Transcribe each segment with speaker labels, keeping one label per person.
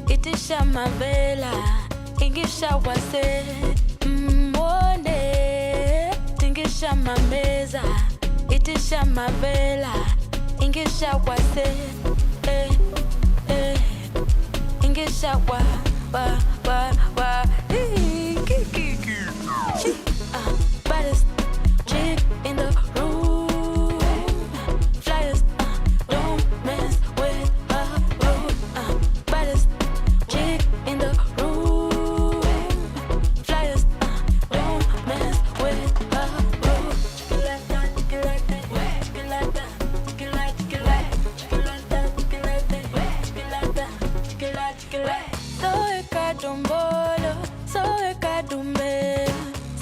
Speaker 1: Itisha mavela, ingisha wase. Mwone, tingisha mameza. Itisha mavela, ingisha wase. Ingisha wa. Baddest chick in the room. Flyers, don't mess with her. Baddest chick in the room. Flyers, don't mess with her. Soy cadumbolo, soy cadumbe,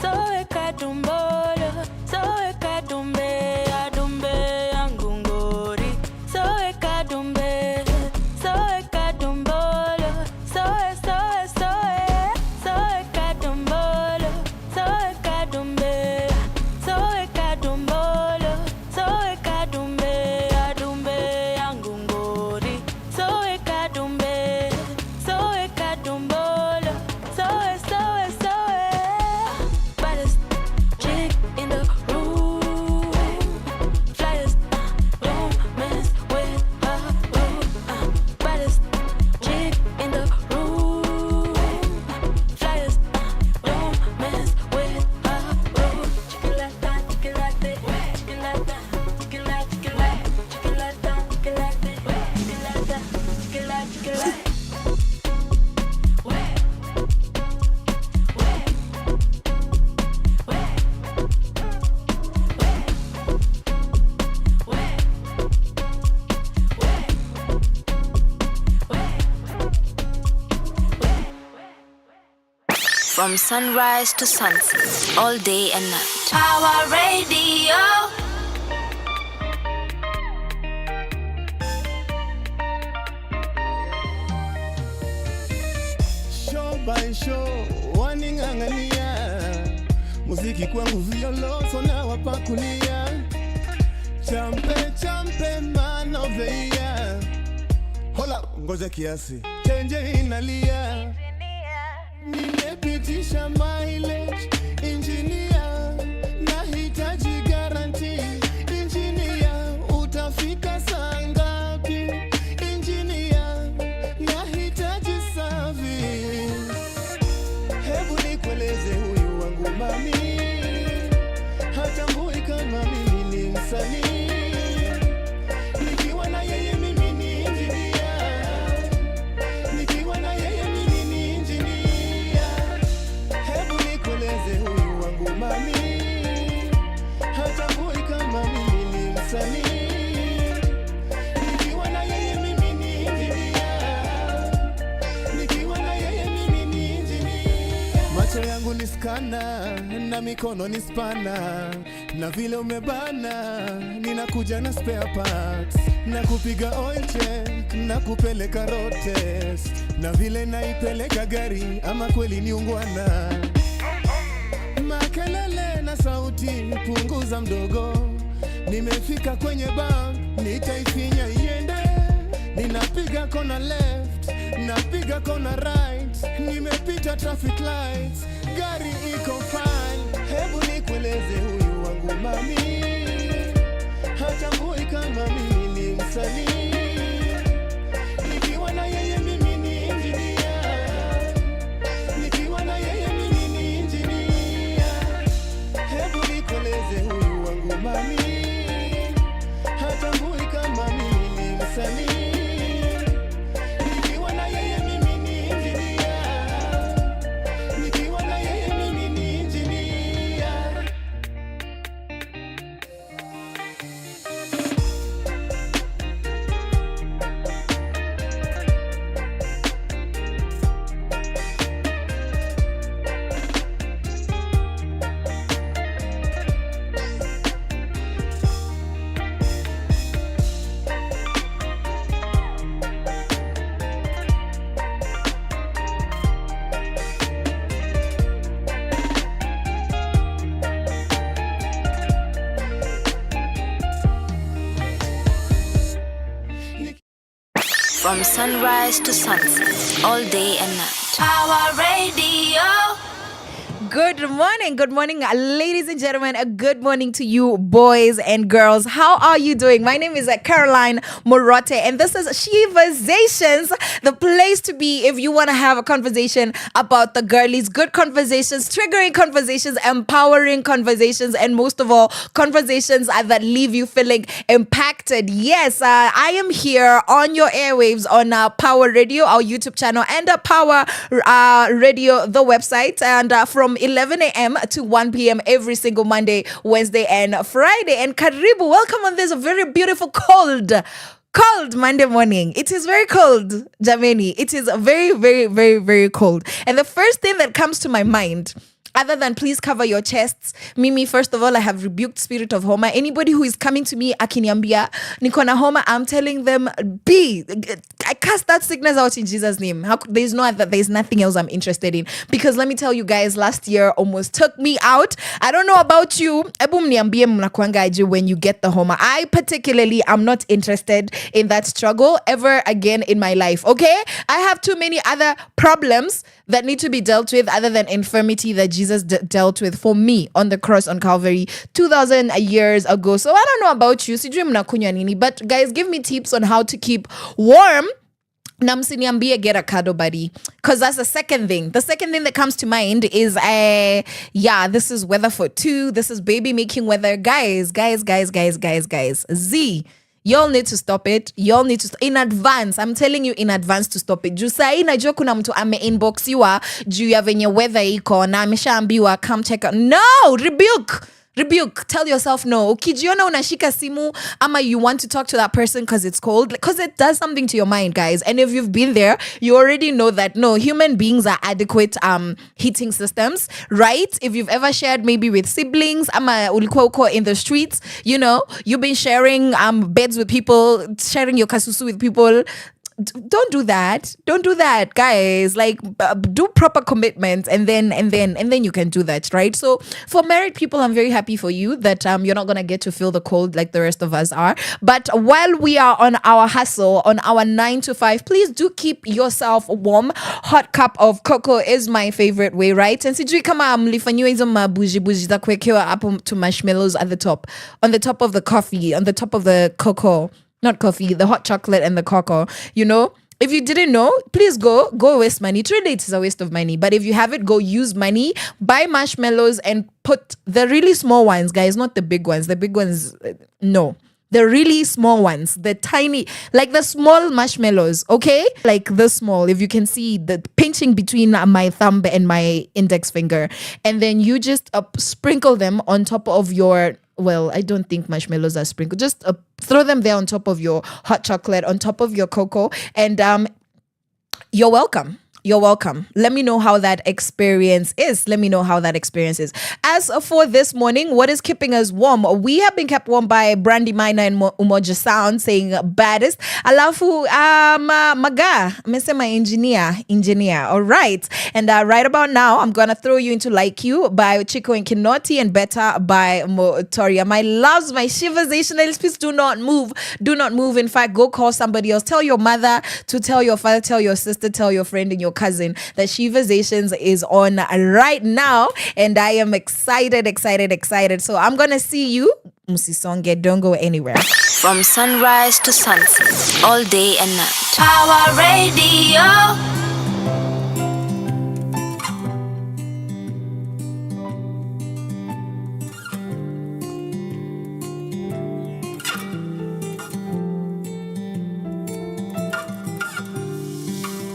Speaker 1: soy cadumbolo, soy cadumbe, adumbe angungori, soy cadumbe, soy cadumbolo, soy cadumbolo, soy cadumbe, soy cadumbolo, soy cadumbe, adumbe angungori, soy cadumbe, soy cadumbolo, soy. Baddest chick in the room. Flyers, don't mess with her. Baddest chick in the room. Flyers, don't mess with her.
Speaker 2: From sunrise to sunset, all day and night.
Speaker 1: Our radio.
Speaker 3: Show by show, waning'ang'ania. Muziki kwangu violoso na wapakulia. Champe man of the year. Hola, ngoja kiasi, change inalia. Nimepitisha mileage, engineer, nahitaji guarantee. Engineer, utafika saa ngapi? Engineer, nahitaji service. Hebu nikueleze huyu wangu mami, hatambui kama mimi ni msanii. Nikiwa na yeye mimi ni engineer, nikiwa na yeye mimi ni engineer. Hebu nikueleze huyu wangu mami, hatambui kama mimi ni msanii. Nikiwa na yeye mimi ni engineer, nikiwa na yeye mimi ni engineer. Macho yangu ni skana na mikono ni spana, na vile umebana ninakuja na spare parts, na kupiga oil check na kupeleka road test, na vile naipeleka gari ama kweli ni ungwana. Makelele na sauti punguza mdogo, nimefika kwenye bar, nitaifinya iende. ninapiga kona left, napiga kona right, nimepita traffic lights, gari iko fine. Hebu nikueleze huyu wangu mami, hatambui kama mimi ni msanii. Nikiwa na yeye mimi ni engineer, nikiwa na yeye mimi ni engineer. Hebu nikueleze huyu wangu mami, hatambui kama mimi ni msanii. Nikiwa na yeye mimi ni engineer, nikiwa na yeye mimi ni engineer.
Speaker 2: From sunrise to sunset, all day and night.
Speaker 1: Our radio.
Speaker 4: Good morning, ladies and gentlemen. A good morning to you, boys and girls. How are you doing? My name is Caroline Murote, and this is Sheversations, the place to be if you want to have a conversation about the girlies. Good conversations, triggering conversations, empowering conversations, and most of all, conversations that leave you feeling impacted. Yes, I am here on your airwaves on Power Radio, our YouTube channel, and Power Radio, the website, and from 11 a.m. to 1 p.m. every single Monday, Wednesday, and Friday. And Karibu, welcome on this very beautiful cold Monday morning. It is very cold, Jameni. It is very, very, very, very cold. And the first thing that comes to my mind, other than please cover your chests, Mimi, first of all, I have rebuked spirit of homa. Anybody who is coming to me, akiniambia, nikona homa, I'm telling them, I cast that sickness out in Jesus' name. There's nothing else I'm interested in. Because let me tell you guys, last year almost took me out. I don't know about you. Ebu mniambie mnakuanga aje when you get the homa. I particularly am not interested in that struggle ever again in my life. Okay? I have too many other problems that need to be dealt with other than infirmity that Jesus dealt with for me on the cross on Calvary 2,000 years ago. So I don't know about you, sijui mnakunywa nini, but guys, give me tips on how to keep warm. Na msiniambie get a cuddle buddy, because that's the second thing. The second thing that comes to mind is this is weather for two. This is baby making weather. Guys. Y'all need to stop it. Y'all need to in advance. I'm telling you in advance to stop it. Juu sahi najua kuna mtu ame inbox yua juu ya venye weather iko na ameshaambiwa come check out. No, rebuke. Tell yourself no. Ukijiona unashika simu ama you want to talk to that person because it's cold, because it does something to your mind, guys. And if you've been there, you already know that no, human beings are adequate heating systems, right? If you've ever shared maybe with siblings ama ulikuwa uko in the streets, you know, you've been sharing beds with people, sharing your kasusu with people. Don't do that, guys. Like do proper commitments and then you can do that, right? So for married people, I'm very happy for you that you're not gonna get to feel the cold like the rest of us are. But while we are on our hustle, on our 9 to 5, please do keep yourself warm. Hot cup of cocoa is my favorite way, right? And sijui kama mlifanyiwa hizo mabuji za kuwekewa hapo to marshmallows at the top, on the top of the coffee, on the top of the cocoa. Not coffee, the hot chocolate and the cocoa, you know. If you didn't know, please go waste money. Truly, it's a waste of money. But if you have it, go use money, buy marshmallows and put the really small ones, guys, not the big ones. The big ones, no. The really small ones, the tiny, like the small marshmallows, okay? Like the small, if you can see the pinching between my thumb and my index finger. And then you just sprinkle them on top of your, well, I don't think marshmallows are sprinkled. Just throw them there on top of your hot chocolate, on top of your cocoa. And you're welcome. You're welcome. Let me know how that experience is. As for this morning, what is keeping us warm? We have been kept warm by Brandy Minor and Umoja Sound saying baddest. Alafu Maga, my engineer. All right. And right about now, I'm gonna throw you into Like You by Chico and Kinoti and Better by Motoria. My loves, my Sheversations, please do not move. Do not move. In fact, go call somebody else. Tell your mother to tell your father, tell your sister, tell your friend and your cousin that Sheversations is on right now, and I am excited. So I'm gonna see you. Musisonge, don't go anywhere.
Speaker 2: From sunrise to sunset, all day and night.
Speaker 1: Our radio.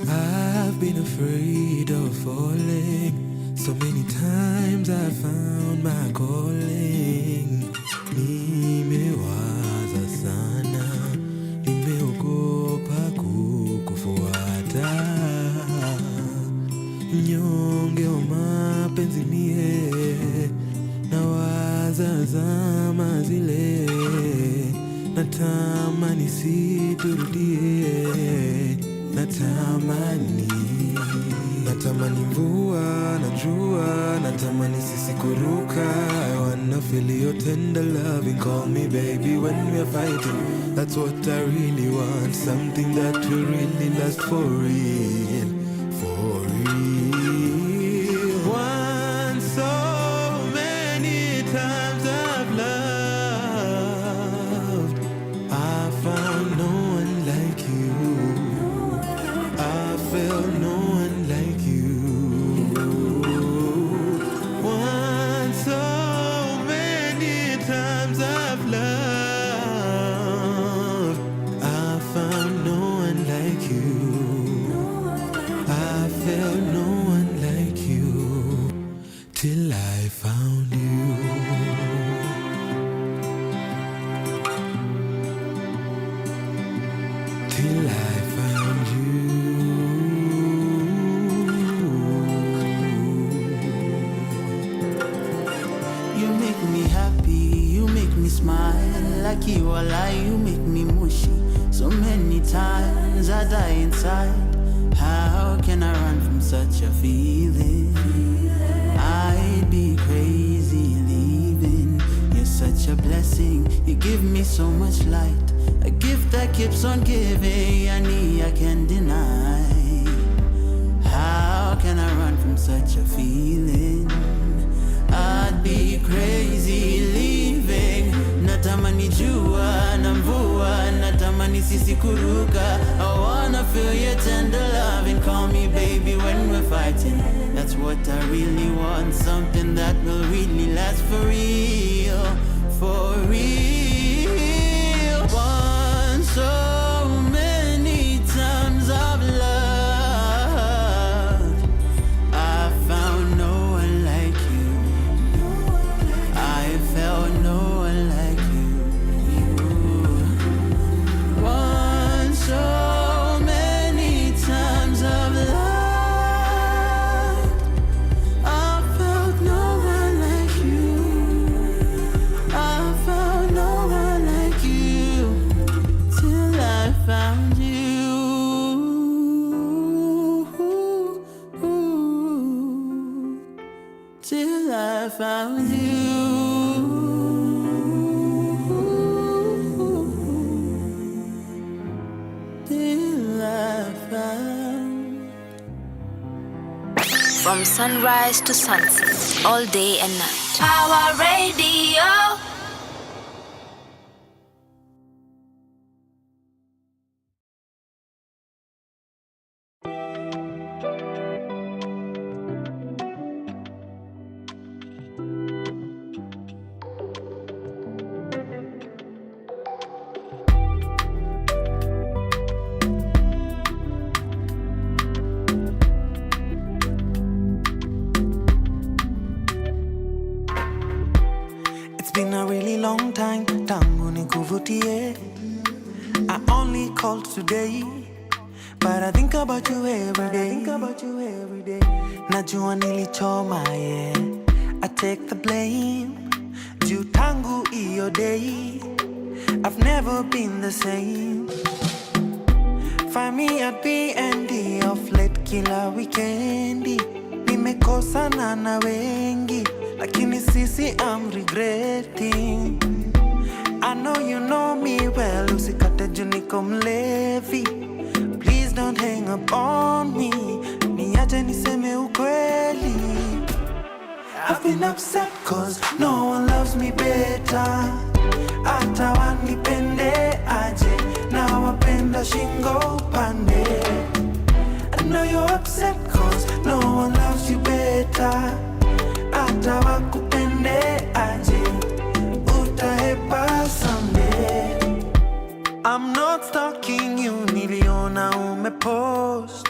Speaker 3: I've been afraid of falling. So many times I found my calling. Nimewaza sana, nimeogopa kukufuata. Nyonge wa mapenzi mie, nawaza zama zile. Natamani siturudie, natamani mvua, najua, natamani sisi kuruka. I wanna feel your tender loving, call me baby when we're fighting. That's what I really want, something that will really last for real, for real. Once so many times I've loved, I found no one like you. I felt no one like you. Once so many times I've loved, I found no one like you. I felt no one like you till I found you. Till I found you.
Speaker 5: You make me happy, you make me smile. Like you are lie, you make me mushy. So many times I die inside. How can I run from such a feeling? I'd be crazy leaving. You're such a blessing, you give me so much light. A gift that keeps on giving, I can't deny. How can I run from such a feeling? I'd be crazy leaving. Natamani jua na mvua, natamani sisi kuruka. I wanna feel your tender love and call me baby when we're fighting. That's what I really want, something that will really last for real, for real. Once so many times I've loved, I found no one like you. I felt no one like you. Once so many times I've loved, I felt no one like you. I found no one like you till I found you. Till I found you. Till I found.
Speaker 2: From sunrise to sunset, all day and night.
Speaker 1: Our radio.
Speaker 3: It's been a really long time, tangu nikuvutie. I only called today,
Speaker 5: But I think about you every day. Najua nilichoma, yeah. I take the blame. Juu tangu iyo day, I've never been the same. Find me at B&D off late kila weekendi. Nimekosana na wengi, lakini sisi I'm regretting. I know you know me well, usikate juu niko mlevi. Please don't hang up on me, niache niseme ukweli. I've been upset cause no one loves me better. Hata wanipende aje, na wapenda shingo pande. I know you're upset cause no one loves you better. Hata wakupende aje, utahepa someday. I'm not stalking you, niliona umepost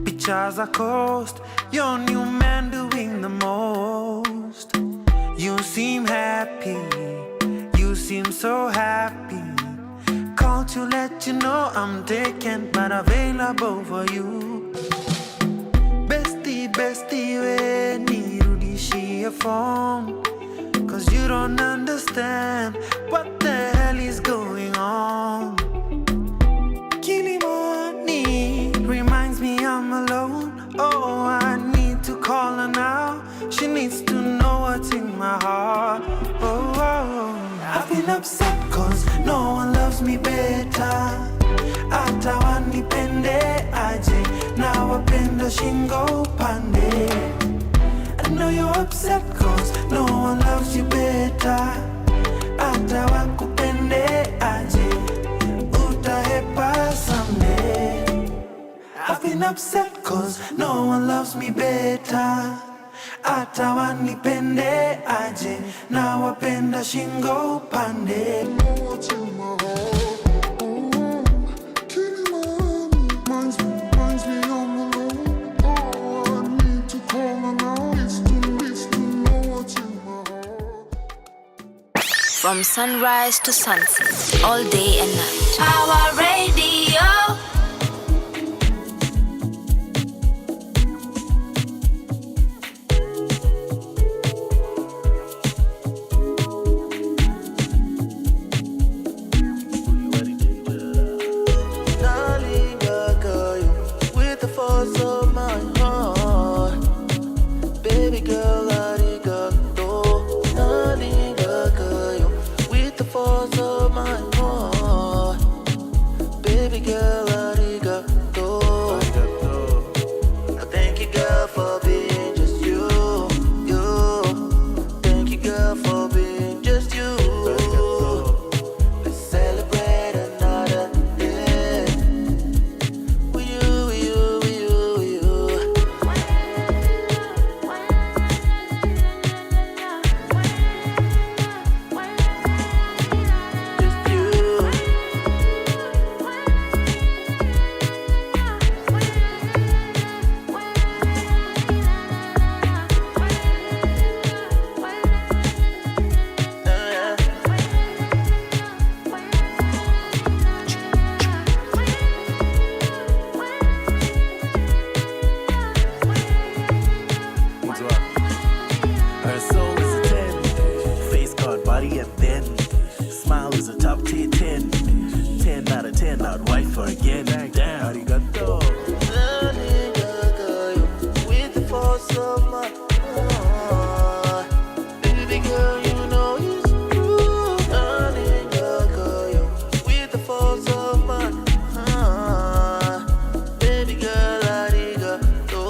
Speaker 5: pictures are cost. Your new man doing the most. You seem happy, you seem so happy. Called to let you know I'm taken, but available for you. Bestie, bestie, we nirudishie phone. Cause you don't understand what the hell is going on. Kilimani reminds me I'm alone. Oh, I need to call her now. She needs to know what's in my heart. Oh, oh. I've been upset cause no one loves me better. Hata wanipende aje, na wapenda shingo pande. I know you're upset cause no one loves you better. Hata wakupende aje, utahepa someday. I've been upset cause no one loves me better. Hata wanipende aje, na wapenda shingo pande.
Speaker 2: From sunrise to sunset, all day and night.
Speaker 1: Our radio.
Speaker 5: With the force of my heart, baby girl, with the force of my heart, baby girl, arigato. I thank you, girl, for being just you. Thank you, girl, for being just you. Let's celebrate another day. With you, with you, with you, with you. Just you.
Speaker 6: Her soul is a 10, face card, body a 10, smile is a top tier 10, 10 out of 10, I'd wife her again. Damn, arigato.
Speaker 5: With the force of my heart, baby girl, you know it's true. With the force of my heart, baby girl, arigato.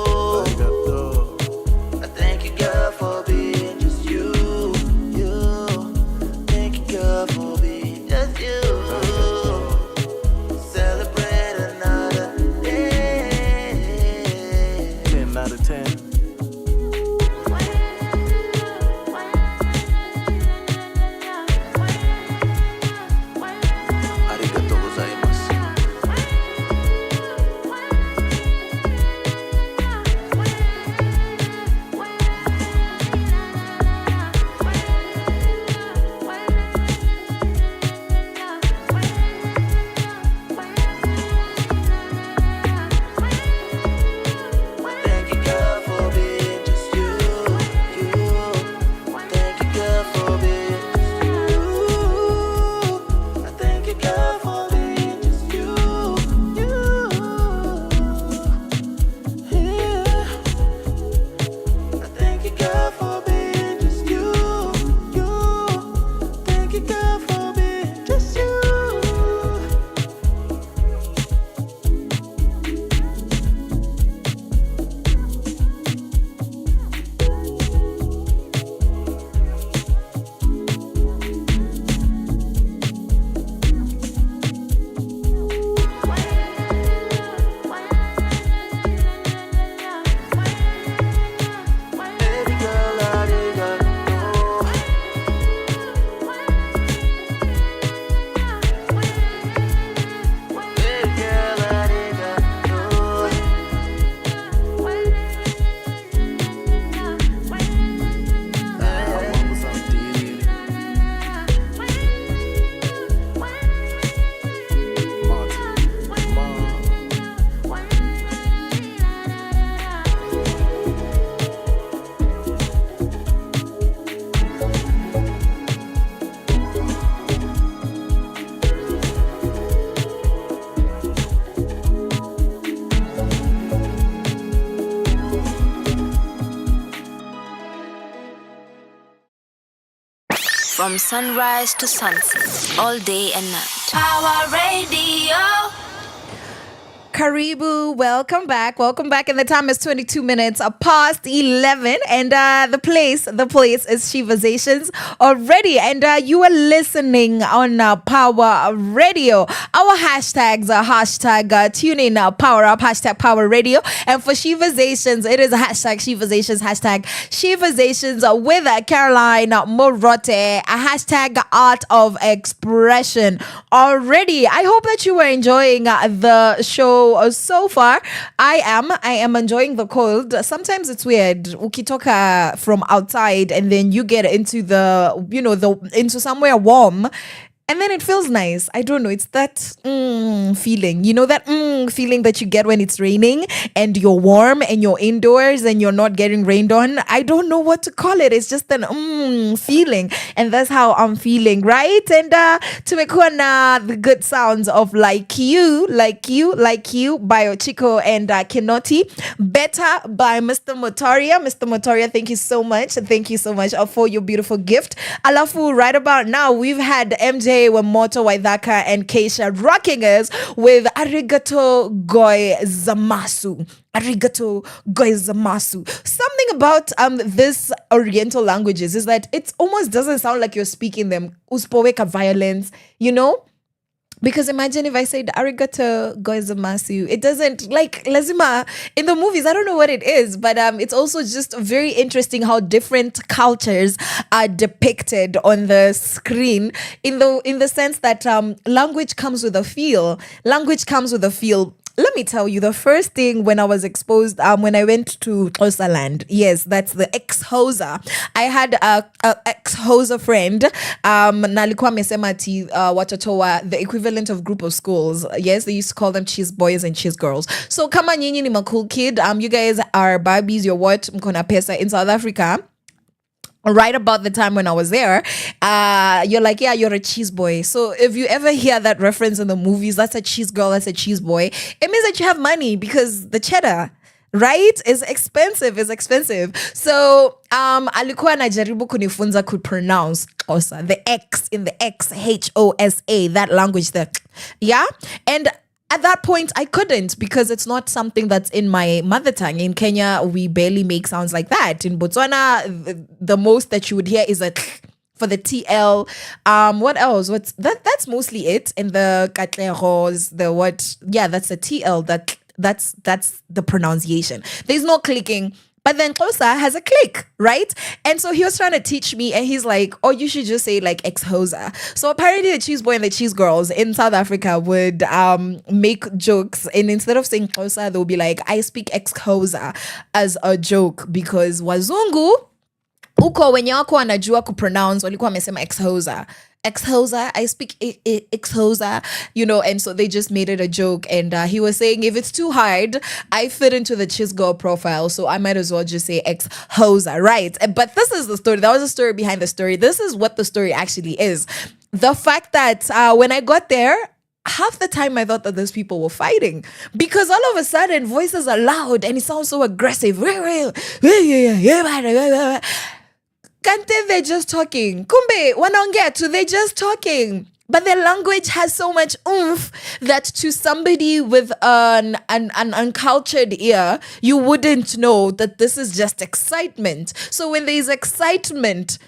Speaker 5: I thank you, girl, for being just you. Thank you, girl, for being just you. Celebrate another day.
Speaker 2: From sunrise to sunset, all day and night.
Speaker 1: Power Radio.
Speaker 4: Karibu, welcome back. Welcome back. And the time is 22 minutes past 11. And the place is Sheversations already. And you are listening on Power Radio. Our hashtags are hashtag tune in Power Up, hashtag Power Radio. And for Sheversations, it is a hashtag Sheversations, hashtag Sheversations with Caroline Murote, a hashtag art of expression already. I hope that you were enjoying the show so far. I am enjoying the cold. Sometimes it's weird ukitoka from outside and then you get into into somewhere warm and then it feels nice. I don't know. It's that feeling. You know that feeling that you get when it's raining and you're warm and you're indoors and you're not getting rained on. I don't know what to call it. It's just an feeling. And that's how I'm feeling, right? And tumekuwa na the good sounds of Like You by Ochiko and Kinoti. Better by Mr. Motoria. Mr. Motoria, thank you so much. Thank you so much for your beautiful gift. Alafu, right about now, we've had MJ Wamoto Waithaka and Keisha rocking us with Arigato Goi Zamasu. Arigato Goi Zamasu. Something about this Oriental languages is that it almost doesn't sound like you're speaking them. Uspoweka violence, you know? Because imagine if I said arigato goizamasu, it doesn't, like lazima in the movies. I don't know what it is, but it's also just very interesting how different cultures are depicted on the screen in the sense that language comes with a feel. Language comes with a feel. Let me tell you, the first thing when I was exposed, when I went to Xhosa land, yes, that's the ex-Xhosa. I had a ex-Xhosa friend, nalikuwa amesema ati watoto wa the equivalent of group of schools. Yes, they used to call them cheese boys and cheese girls. So kama nyinyi ni cool kid, you guys are Barbies, you're what? Mkona pesa in South Africa. Right about the time when I was there, you're like, yeah, you're a cheese boy. So if you ever hear that reference in the movies, that's a cheese girl, that's a cheese boy, it means that you have money because the cheddar, right, is expensive. So alikuwa anajaribu kunifunza could pronounce Xhosa, the X in the Xhosa, that language there. Yeah. And at that point, I couldn't because it's not something that's in my mother tongue. In Kenya, we barely make sounds like that. In Botswana, the most that you would hear is a for the TL. What else? That's mostly it. In the katleros, the what? Yeah, that's a TL. That's the pronunciation. There's no clicking. But then Xhosa has a click, right? And so he was trying to teach me and he's like, oh, you should just say like ex-Xhosa. So apparently the cheese boy and the cheese girls in South Africa would make jokes. And instead of saying Xhosa, they'll be like, I speak ex-Xhosa as a joke because wazungu, uko wenye wako wanajua kupronounce, walikuwa wamesema ex-Xhosa. Ex-Xhosa, I speak ex-Xhosa, and so they just made it a joke. And he was saying, if it's too hard, I fit into the cheese girl profile, so I might as well just say ex-Xhosa, right? But this is the story. That was the story behind the story. This is what the story actually is. The fact that when I got there, half the time I thought that those people were fighting because all of a sudden voices are loud and it sounds so aggressive. Kante, they're just talking. Kumbe, wanaongea tu, they're just talking. But their language has so much oomph that to somebody with an uncultured ear, you wouldn't know that this is just excitement. So when there's excitement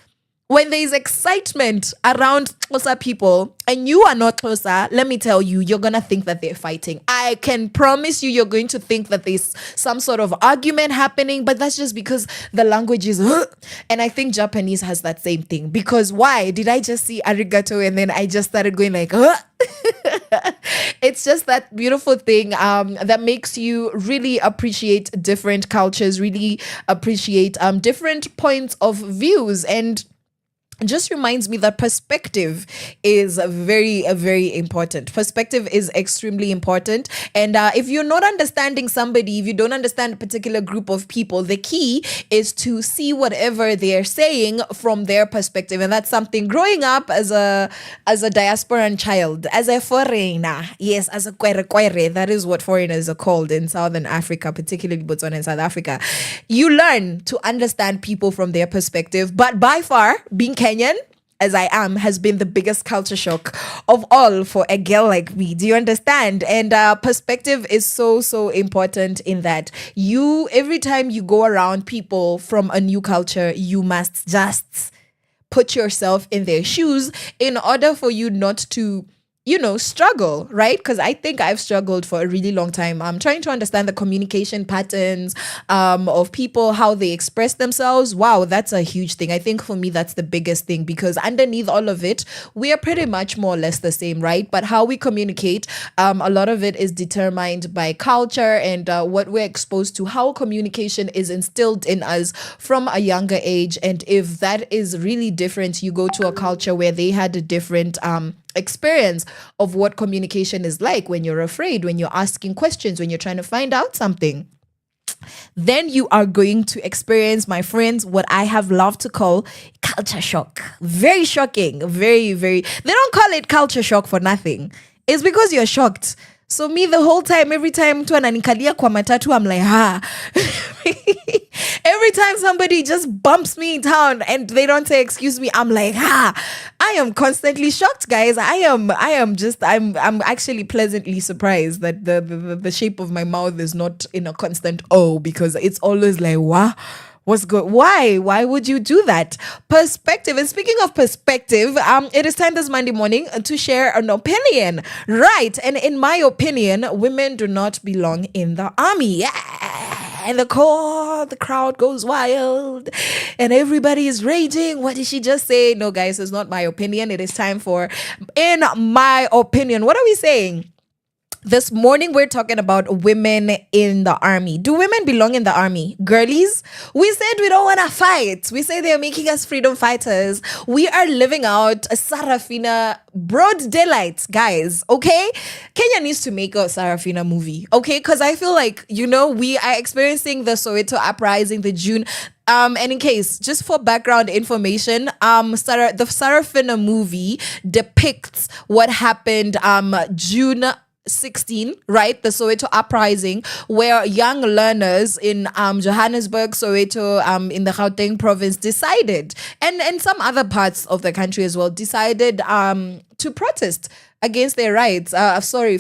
Speaker 4: around Xhosa people and you are not Xhosa, let me tell you, you're going to think that they're fighting. I can promise you're going to think that there's some sort of argument happening, but that's just because the language is and I think Japanese has that same thing. Because why? Did I just see arigato and then I just started going like It's just that beautiful thing that makes you really appreciate different cultures, really appreciate different points of views, and just reminds me that perspective is very, very important. Perspective is extremely important. And if you're not understanding somebody, if you don't understand a particular group of people, the key is to see whatever they're saying from their perspective. And that's something growing up as a diasporan child, as a foreigner. Yes, as a kwere. That is what foreigners are called in Southern Africa, particularly Botswana and South Africa. You learn to understand people from their perspective. But by far, being Kenyan, as I am has been the biggest culture shock of all for a girl like me. Do you understand? And perspective is so important in that every time you go around people from a new culture, you must just put yourself in their shoes in order for you not to struggle, right? Because I think I've struggled for a really long time. I'm trying to understand the communication patterns of people, how they express themselves. Wow, that's a huge thing. I think for me, that's the biggest thing, because underneath all of it, we are pretty much more or less the same, right? But how we communicate, a lot of it is determined by culture and what we're exposed to, how communication is instilled in us from a younger age. And if that is really different, you go to a culture where they had a different experience of what communication is like when you're afraid, when you're asking questions, when you're trying to find out something, then you are going to experience, my friends, what I have loved to call culture shock. Very shocking. Very. They don't call it culture shock for nothing. It's because you're shocked. So me, the whole time, every time mtu ananikalia kwa matatu, I'm like, Every time somebody just bumps me in town and they don't say excuse me, I'm like, I am constantly shocked, guys. I'm actually pleasantly surprised that the shape of my mouth is not in a constant O, because it's always like, what? What's good? Why would you do that? Perspective. And speaking of perspective, it is time this Monday morning to share an opinion, right? And in my opinion, women do not belong in the army. Yeah. And the crowd goes wild and everybody is raging. What did she just say? No, guys, it's not my opinion. It is time for in my opinion. What are we saying? This morning, we're talking about women in the army. Do women belong in the army? Girlies, we said we don't want to fight. We say they're making us freedom fighters. We are living out a Sarafina broad daylight, guys, okay? Kenya needs to make a Sarafina movie, okay? Because I feel like, we are experiencing the Soweto uprising, the June. And in case, just for background information, the Sarafina movie depicts what happened June 16, right? The Soweto uprising, where young learners in Johannesburg, Soweto, in the Gauteng province decided, and some other parts of the country as well, decided to protest against their rights,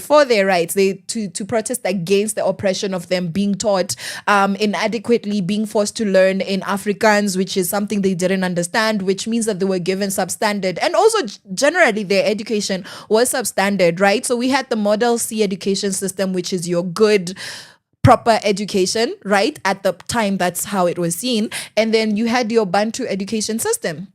Speaker 4: for their rights, to protest against the oppression of them being taught inadequately, being forced to learn in Afrikaans, which is something they didn't understand, which means that they were given substandard. And also generally their education was substandard, right? So we had the Model C education system, which is your good proper education, right? At the time, that's how it was seen. And then you had your Bantu education system.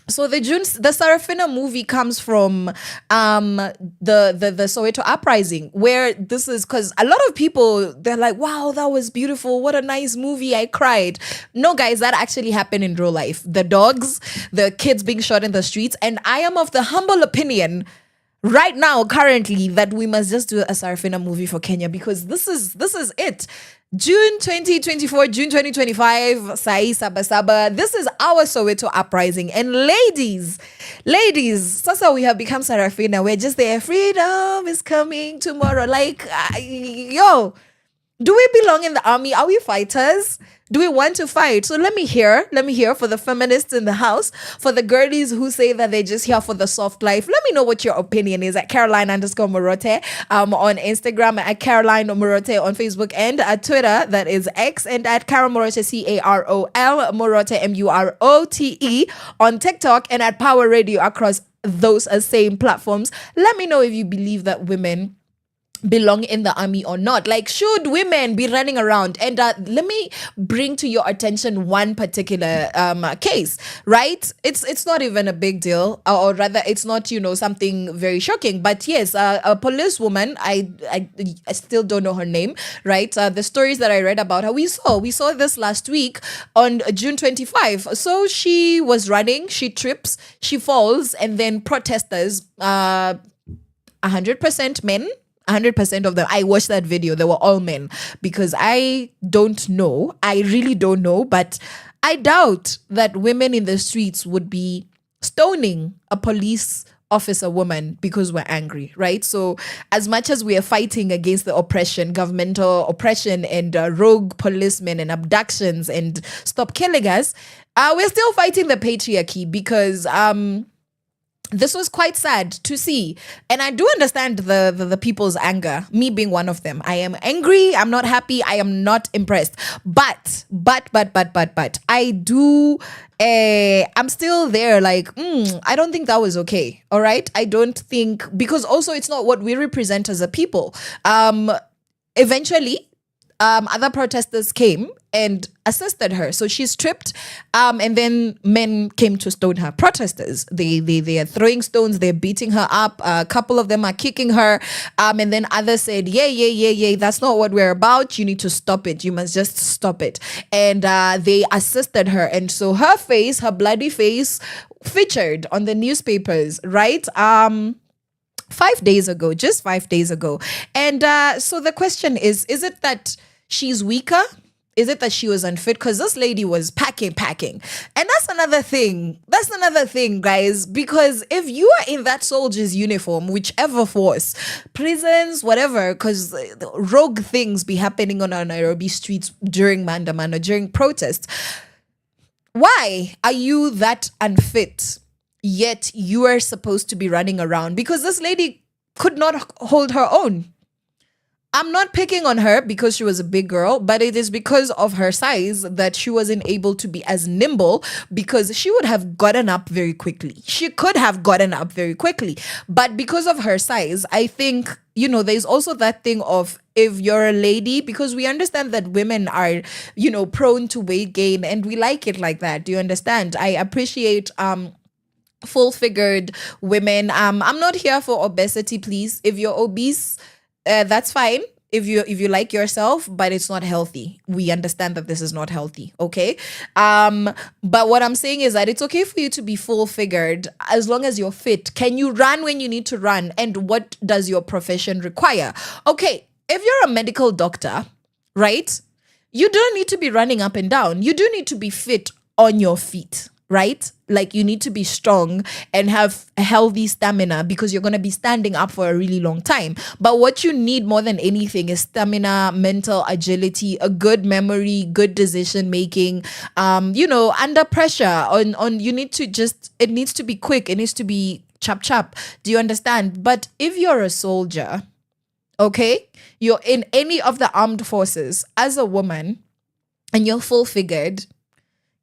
Speaker 4: So the Sarafina movie comes from the Soweto uprising, where this is because a lot of people, they're like, wow, that was beautiful. What a nice movie. I cried. No, guys, that actually happened in real life. The dogs, the kids being shot in the streets. And I am of the humble opinion right now, currently, that we must just do a Sarafina movie for Kenya, because this is it. June 2024, June 2025, Sai Saba Saba. This is our Soweto uprising. And ladies, sasa we have become Sarafina. We're just there. Freedom is coming tomorrow. Like, do we belong in the army? Are we fighters? Do we want to fight? So let me hear for the feminists in the house, for the girlies who say that they're just here for the soft life. Let me know what your opinion is at Caroline_Murote on Instagram, at Caroline Murote on Facebook, and at Twitter, that is X, and at Carol Murote, CAROL Murote, MUROTE on TikTok, and at Power Radio across those same platforms. Let me know if you believe that women belong in the army or not. Like, should women be running around? And let me bring to your attention one particular case, right? It's not even a big deal, or rather it's not, something very shocking, but yes, a policewoman, I still don't know her name, right? The stories that I read about her, we saw this last week on June 25. So she was running, she trips, she falls, and then protesters, 100% men, 100% of them. I watched that video. They were all men, because I really don't know, but I doubt that women in the streets would be stoning a police officer woman because we're angry, right? So as much as we are fighting against the oppression, governmental oppression, and rogue policemen and abductions and stop killing us, we're still fighting the patriarchy, because this was quite sad to see, and I do understand the people's anger, me being one of them. I am angry, I'm not happy, I am not impressed, but I do I'm still there, like I don't think that was okay. All right, I don't think, because also it's not what we represent as a people. Eventually other protesters came and assisted her. So she's stripped, and then men came to stone her. Protesters, they are throwing stones, they're beating her up. A couple of them are kicking her, and then others said, yeah, that's not what we're about. You need to stop it. You must just stop it. And they assisted her, and so her face, her bloody face, featured on the newspapers, right? 5 days ago, just 5 days ago. And so the question is it that she's weaker? Is it that she was unfit? Because this lady was packing. And that's another thing. Guys. Because if you are in that soldier's uniform, whichever force, prisons, whatever, because rogue things be happening on our Nairobi streets during Maandamano, during protests, why are you that unfit? Yet you are supposed to be running around? Because this lady could not hold her own. I'm not picking on her because she was a big girl, but it is because of her size that she wasn't able to be as nimble, because she would have gotten up very quickly. She could have gotten up very quickly. But because of her size, I think, there's also that thing of, if you're a lady, because we understand that women are, prone to weight gain, and we like it like that. Do you understand? I appreciate full-figured women. I'm not here for obesity, please. If you're obese, that's fine. If you like yourself, but it's not healthy. We understand that this is not healthy, okay? But what I'm saying is that it's okay for you to be full-figured as long as you're fit. Can you run when you need to run? And what does your profession require? Okay, if you're a medical doctor, right? You don't need to be running up and down. You do need to be fit on your feet, right? Like, you need to be strong and have a healthy stamina, because you're going to be standing up for a really long time. But what you need more than anything is stamina, mental agility, a good memory, good decision making, under pressure you need to it needs to be quick. It needs to be chap. Do you understand? But if you're a soldier, okay, you're in any of the armed forces as a woman and you're full figured,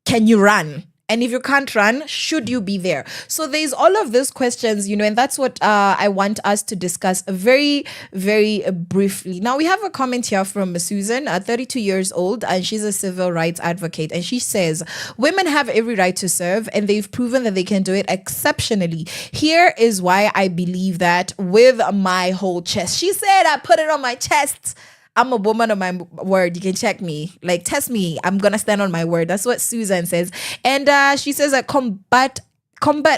Speaker 4: can you run? And if you can't run, should you be there? So there's all of these questions, and that's what I want us to discuss very, very briefly. Now, we have a comment here from Susan, 32 years old, and she's a civil rights advocate. And she says, women have every right to serve, and they've proven that they can do it exceptionally. Here is why I believe that with my whole chest. She said, I put it on my chest. I'm a woman of my word. You can check me. Like, test me. I'm going to stand on my word. That's what Susan says. And she says that combat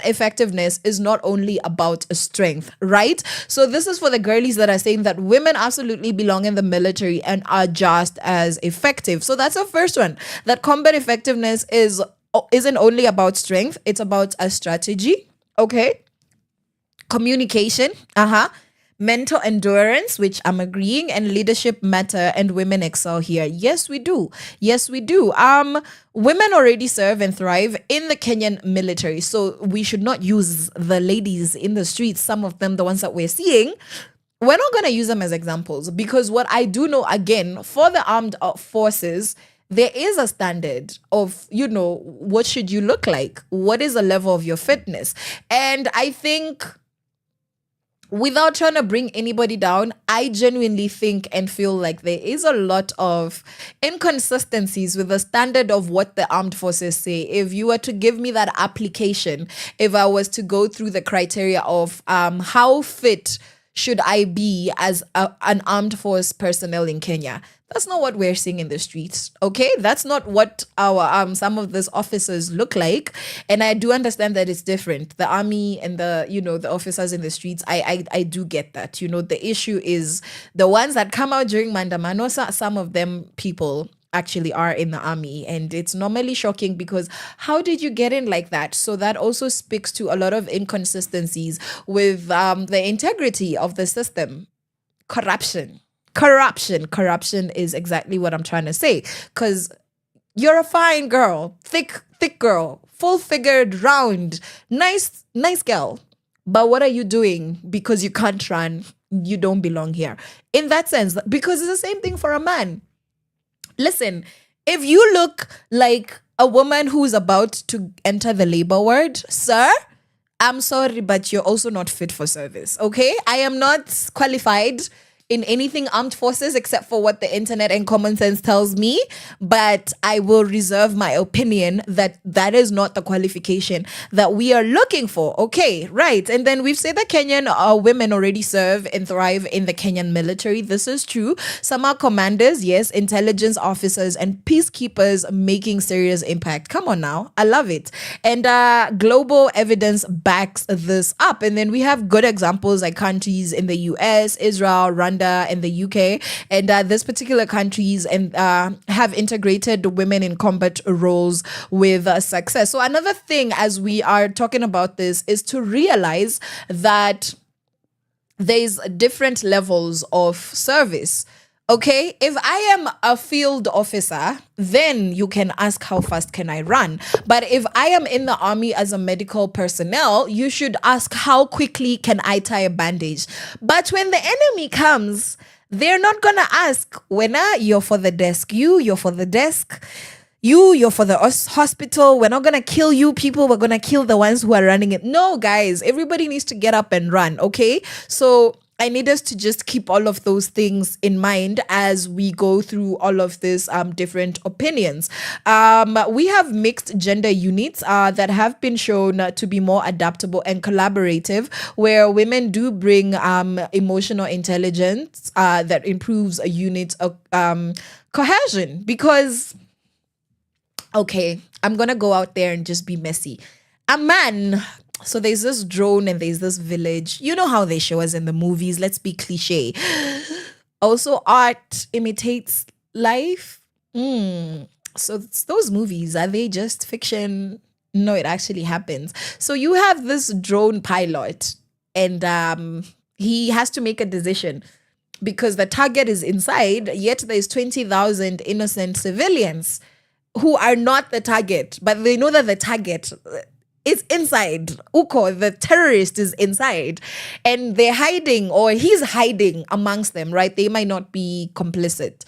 Speaker 4: effectiveness is not only about strength, right? So this is for the girlies that are saying that women absolutely belong in the military and are just as effective. So that's the first one, that combat effectiveness isn't only about strength. It's about a strategy. Okay. Communication. Mental endurance, which I'm agreeing, and leadership matter, and women excel here. Yes, we do. Women already serve and thrive in the Kenyan military, so we should not use the ladies in the streets, some of them, the ones that we're seeing. We're not going to use them as examples, because what I do know, again, for the armed forces, there is a standard of, what should you look like? What is the level of your fitness? And I think, without trying to bring anybody down, I genuinely think and feel like there is a lot of inconsistencies with the standard of what the armed forces say. If you were to give me that application, if I was to go through the criteria of how fit should I be as an armed force personnel in Kenya, that's not what we're seeing in the streets, okay? That's not what our some of these officers look like. And I do understand that it's different. The army and the officers in the streets, I do get that. The issue is the ones that come out during Maandamano, some of them people actually are in the army, and it's normally shocking, because how did you get in like that? So that also speaks to a lot of inconsistencies with the integrity of the system. Corruption is exactly what I'm trying to say, because you're a fine girl, thick girl, full figured, round, nice girl, But what are you doing? Because you can't run, you don't belong here. In that sense, because it's the same thing for a man. Listen, if you look like a woman who's about to enter the labor ward, sir, I'm sorry, but you're also not fit for service, okay? I am not qualified in anything armed forces except for what the internet and common sense tells me, but I will reserve my opinion that that is not the qualification that we are looking for. Okay, right. And then we've said that Kenyan women already serve and thrive in the Kenyan military. This is true. Some are commanders, yes, intelligence officers and peacekeepers making serious impact. Come on now. I love it. And global evidence backs this up. And then we have good examples like countries in the US, Israel, Rwanda, and the UK, and this particular countries and have integrated women in combat roles with success. So another thing as we are talking about this is to realize that there's different levels of service. Okay, if I am a field officer, then you can ask how fast can I run. But if I am in the army as a medical personnel, you should ask how quickly can I tie a bandage. But when the enemy comes, they're not gonna ask, when you're for the desk, you're for the desk. You're for the hospital. We're not going to kill you people. We're going to kill the ones who are running it. No, guys, everybody needs to get up and run, okay? So I need us to just keep all of those things in mind as we go through all of this different opinions. We have mixed gender units that have been shown to be more adaptable and collaborative, where women do bring emotional intelligence that improves a unit of cohesion. Because, okay, I'm going to go out there and just be messy. A man... So there's this drone and there's this village. You know how they show us in the movies. Let's be cliche. Also, art imitates life. So those movies, are they just fiction? No, it actually happens. So you have this drone pilot and he has to make a decision because the target is inside, yet there's 20,000 innocent civilians who are not the target, but they know that the target... it's inside. Uko, the terrorist, is inside. And they're hiding, or he's hiding amongst them, right? They might not be complicit.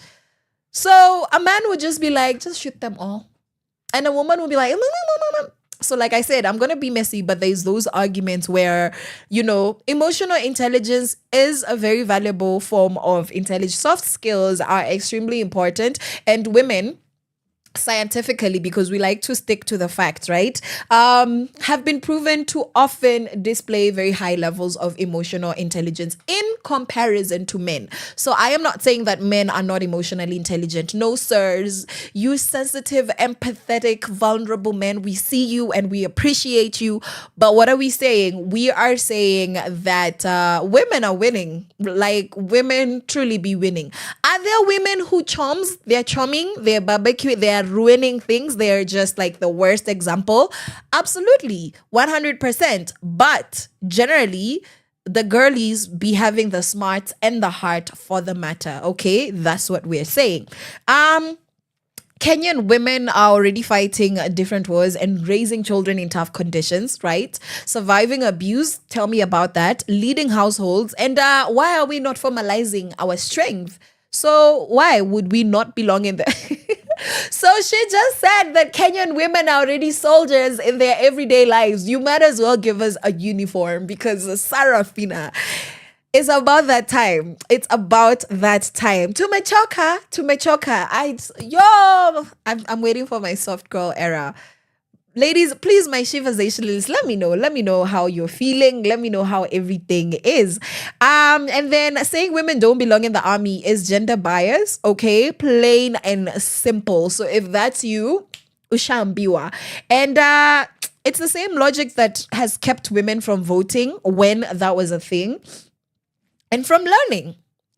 Speaker 4: So a man would just be like, just shoot them all. And a woman would be like, no. So like I said, I'm going to be messy, but there's those arguments where, you know, emotional intelligence is a very valuable form of intelligence. Soft skills are extremely important. And women... scientifically, because we like to stick to the facts, right, have been proven to often display very high levels of emotional intelligence in comparison to men. So I am not saying that men are not emotionally intelligent. No, sirs. You sensitive, empathetic, vulnerable men, we see you and we appreciate you. But what are we saying? We are saying that women are winning. Like, women truly be winning. Are there women who charms? They're charming, they're barbecue, they're ruining things, they're just like the worst example? Absolutely, 100%. But generally, the girlies be having the smarts and the heart for the matter. Okay, that's what we're saying. Kenyan women are already fighting different wars and raising children in tough conditions, right? Surviving abuse, tell me about that. Leading households. And why are we not formalizing our strength? So why would we not belong in the... So she just said that Kenyan women are already soldiers in their everyday lives. You might as well give us a uniform, because Sarafina, it's about that time. It's about that time. Tumechoka. I'm waiting for my soft girl era. Ladies, please, my Sheversations, let me know how you're feeling. Let me know how everything is. And then saying women don't belong in the army is gender bias, okay? Plain and simple. So if that's you, ushambiwa. And it's the same logic that has kept women from voting when that was a thing, and from learning.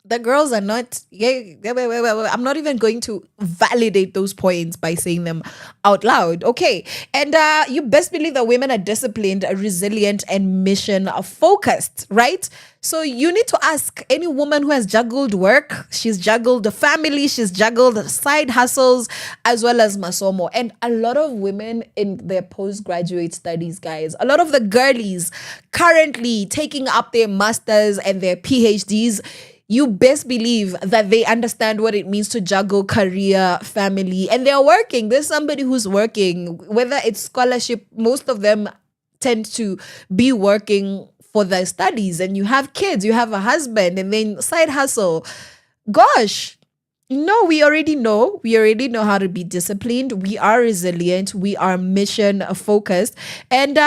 Speaker 4: the girls are not, I'm not even going to validate those points by saying them out loud. Okay. And you best believe that women are disciplined, resilient, and mission focused, right? So you need to ask any woman who has juggled work, she's juggled the family, she's juggled side hustles, as well as masomo. And a lot of women in their postgraduate studies, guys, a lot of the girlies currently taking up their masters and their PhDs, you best believe that they understand what it means to juggle career, family, and they're working. There's somebody who's working, whether it's scholarship, most of them tend to be working for their studies, and you have kids, you have a husband, and then side hustle. Gosh, no, we already know. We already know how to be disciplined. We are resilient. We are mission focused. And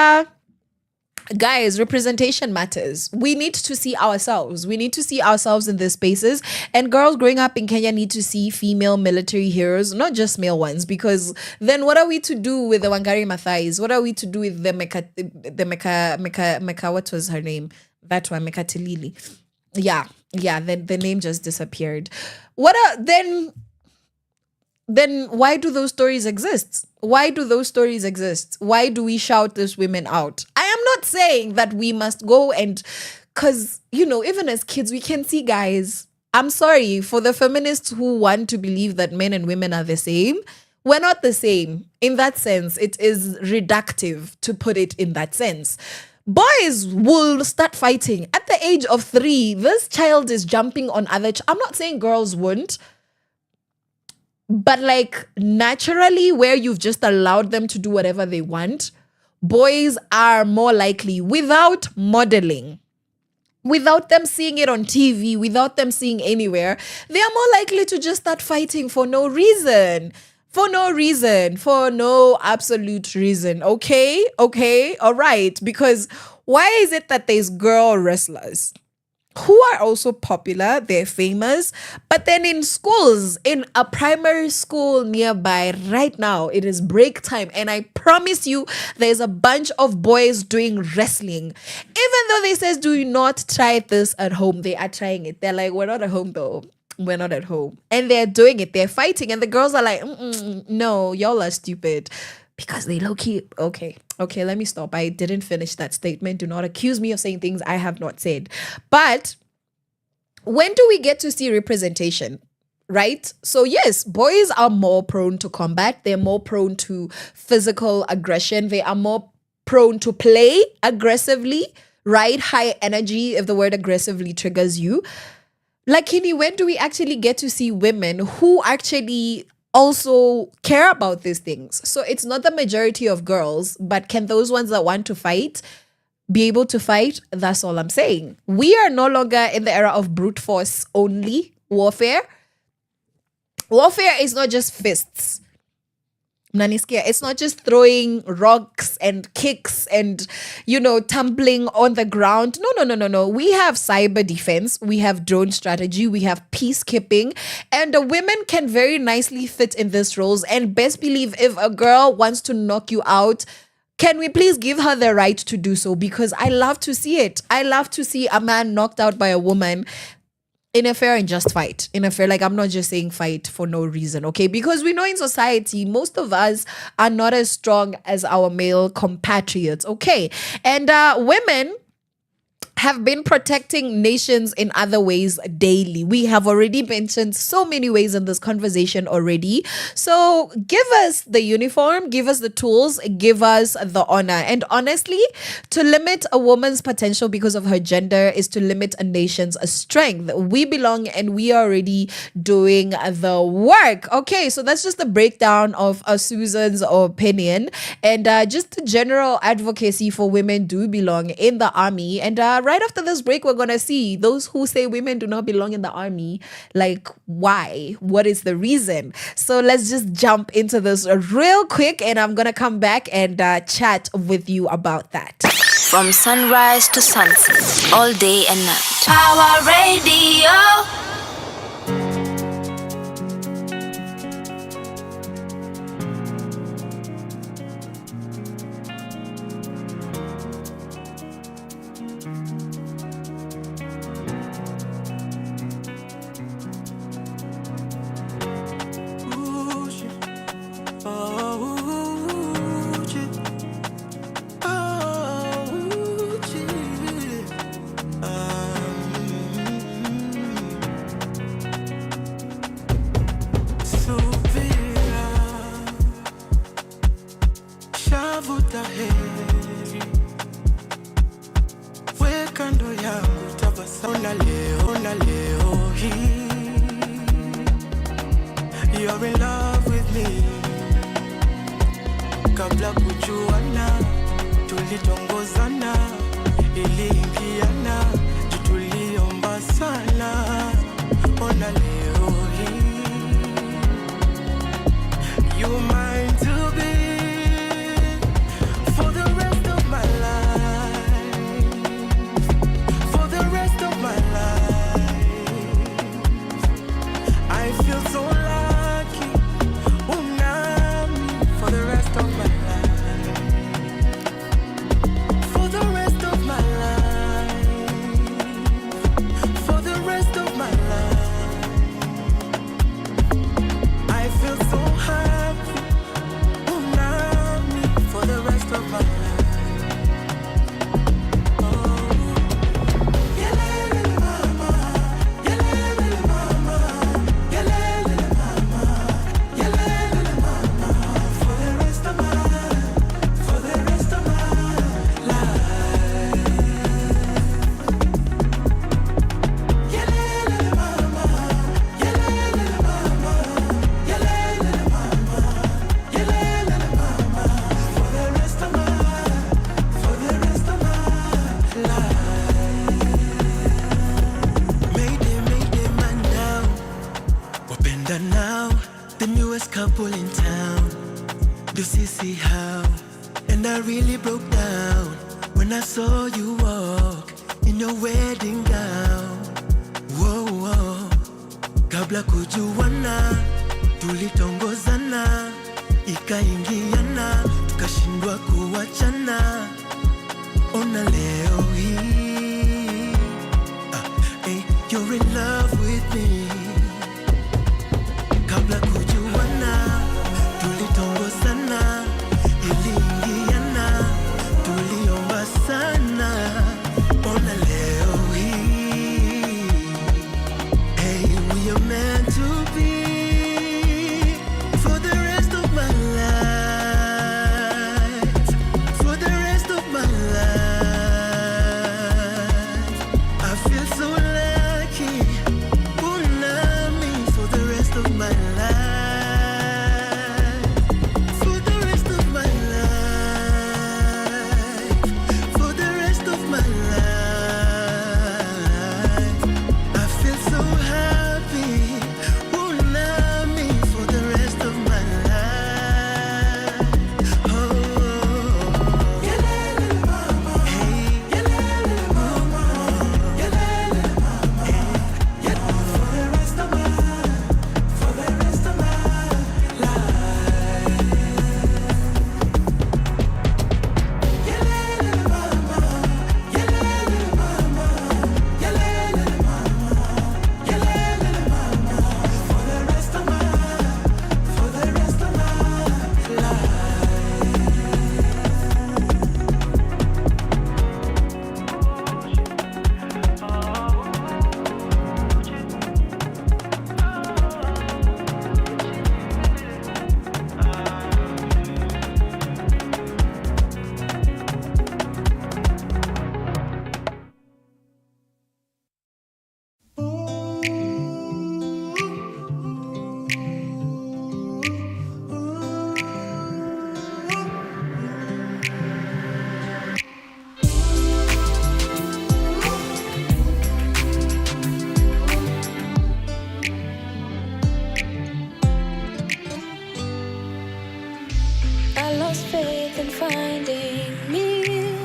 Speaker 4: guys, representation matters. We need to see ourselves. We need to see ourselves in these spaces. And girls growing up in Kenya need to see female military heroes, not just male ones, because then what are we to do with the Wangari Maathais? What are we to do with the Meka, what was her name? That one, Meka Tilili. Yeah, the name just disappeared. Then why do those stories exist? Why do those stories exist? Why do we shout these women out? I am not saying that we must go and, because, even as kids, we can see, guys, I'm sorry for the feminists who want to believe that men and women are the same. We're not the same. In that sense, it is reductive to put it in that sense. Boys will start fighting. At the age of 3, this child is jumping on other. I'm not saying girls won't. But like naturally, where you've just allowed them to do whatever they want, boys are more likely, without modeling, without them seeing it on TV, without them seeing anywhere, they are more likely to just start fighting for no reason. For no absolute reason. Okay, all right. Because why is it that there's girl wrestlers who are also popular, they're famous, but then in schools, in a primary school nearby right now, it is break time, and I promise you there's a bunch of boys doing wrestling. Even though they says do not try this at home, they are trying it. They're like, we're not at home though. We're not at home. And they're doing it. They're fighting, and the girls are like, no, y'all are stupid. Because they low-key, okay, let me stop. I didn't finish that statement. Do not accuse me of saying things I have not said. But when do we get to see representation, right? So yes, boys are more prone to combat. They're more prone to physical aggression. They are more prone to play aggressively, right? High energy, if the word aggressively triggers you. Lakini, when do we actually get to see women who actually also care about these things? So it's not the majority of girls, but can those ones that want to fight be able to fight? That's all I'm saying. We are no longer in the era of brute force only warfare. Warfare is not just fists. Mnaniskia, it's not just throwing rocks and kicks and, tumbling on the ground. No. We have cyber defense. We have drone strategy. We have peacekeeping. And the women can very nicely fit in these roles. And best believe if a girl wants to knock you out, can we please give her the right to do so? Because I love to see it. I love to see a man knocked out by a woman in a fair and just fight. In a fair, like, I'm not just saying fight for no reason, okay? Because we know in society, most of us are not as strong as our male compatriots, okay? And women have been protecting nations in other ways daily. We have already mentioned so many ways in this conversation already. So give us the uniform, give us the tools, give us the honor. And honestly, to limit a woman's potential because of her gender is to limit a nation's strength. We belong and we are already doing the work. Okay, so that's just the breakdown of Susan's opinion. And just the general advocacy for women do belong in the army. And right after this break, we're going to see those who say women do not belong in the army. Like, why? What is the reason? So let's just jump into this real quick, and I'm going to come back and chat with you about that.
Speaker 2: From sunrise to sunset, all day and night.
Speaker 1: Our radio.
Speaker 5: When I saw you walk in your wedding gown, whoa, whoa. Kabla kujuana, tulitongozana, ikaingiana, tukashindwa kuachana. Ona leo hii, hey, you're in love with me. Kabla kujuana, tulitongozana, iliingiana, tuliomba sana. Ona leo hii, hey, we are meant to be for the rest of my life, for the rest of my life. I feel so lucky, Unami, for the rest of my life, for the rest of my life, for the rest of my life. I feel so happy, Unami, for the rest of my life. Oh, hey,
Speaker 2: I lost faith in finding me.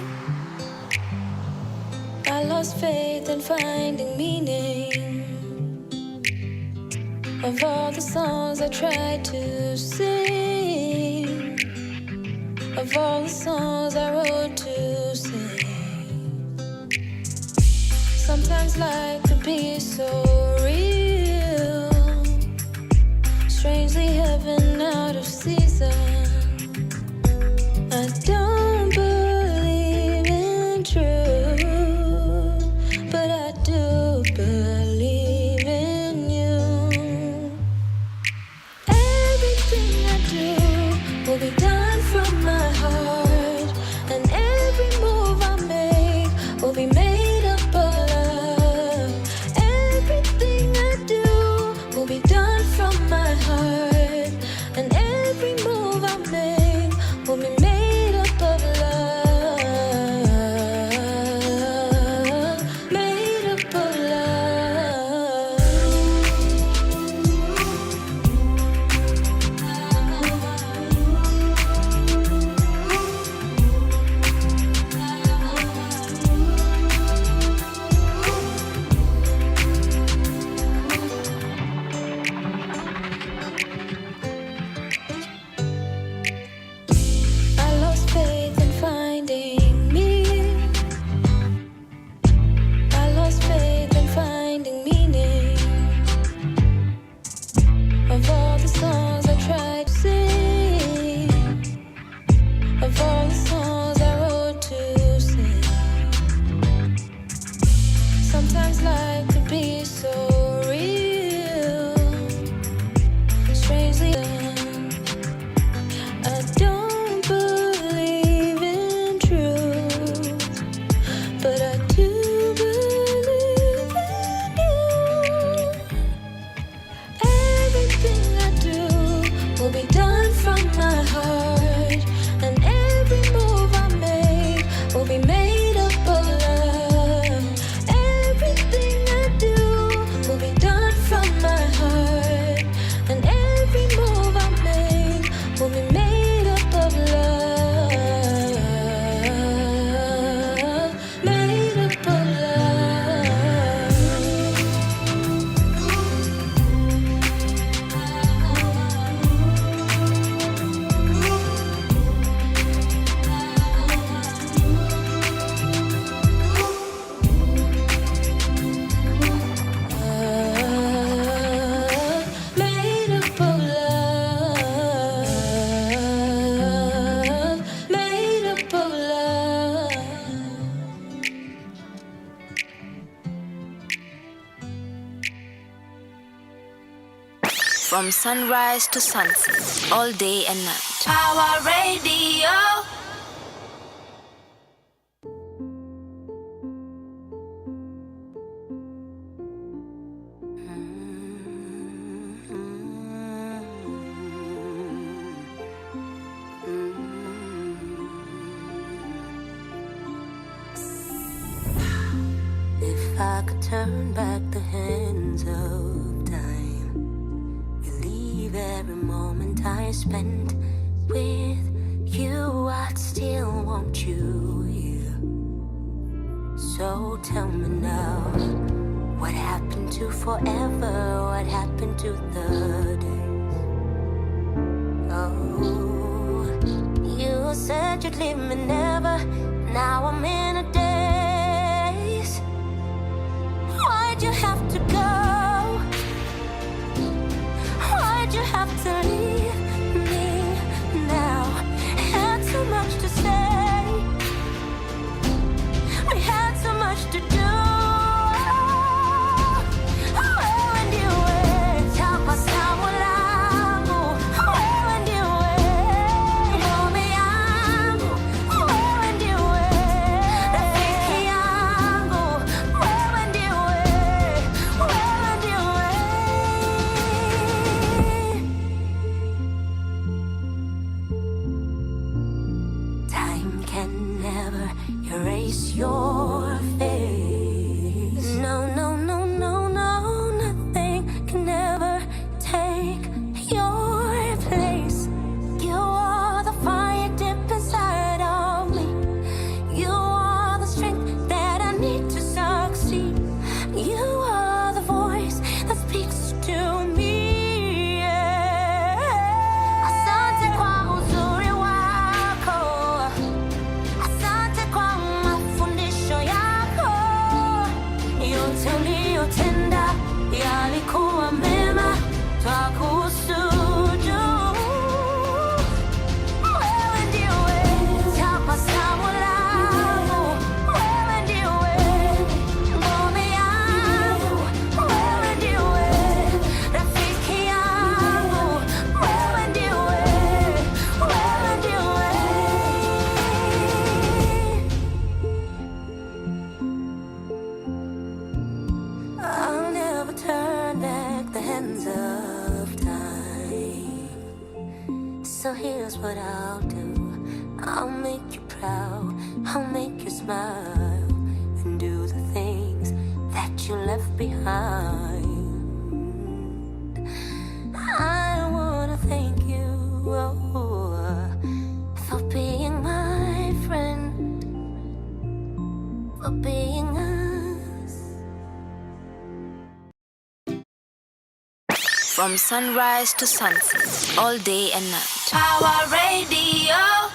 Speaker 2: I lost faith in finding meaning of all the songs I tried to sing, of all the songs I wrote to sing. Sometimes life could be so real, strangely heaven out of season. I don't believe in truth, but I do believe in you. Everything I do will be done from my heart, and every move I make will be made up of love. Every
Speaker 1: From sunrise to sunset, all day and night. Power Radio.
Speaker 2: If I could turn back the hands of time, relieve every moment I spent with you, I'd still want you here. So tell me now, what happened to forever? What happened to the days? Oh, you said you'd leave me never. Now I'm in a daze. Why'd you have to go? Why'd you have to leave me now? Had so much to say. We had so much to do. Where and you went? Tabasamu langu. Where and you went? Ngome yangu. Where and you went? Rafiki yangu. Where and you went? Where and you went? Time can never erase your face. No, no, no, no, no, nothing can ever take your place. You are the fire deep inside of me. You are the strength that I need to succeed. You are the voice that speaks to me. Yeah. Asante kwa uzuri wako. Asante kwa mafundisho yako. Yote uliyotenda yalikuwa mema, twakusujudu. Wewe ndiwe tabasamu langu. Wewe ndiwe ngome yangu. Wewe ndiwe rafiki yangu. Wewe ndiwe, wewe ndiwe. I'll never turn back the hands of time. So here's what I'll do. I'll make you proud. I'll make you smile. And do the things that you left behind. I wanna thank you for being my friend. For being us.
Speaker 1: From sunrise to sunset, all day and night. Power Radio.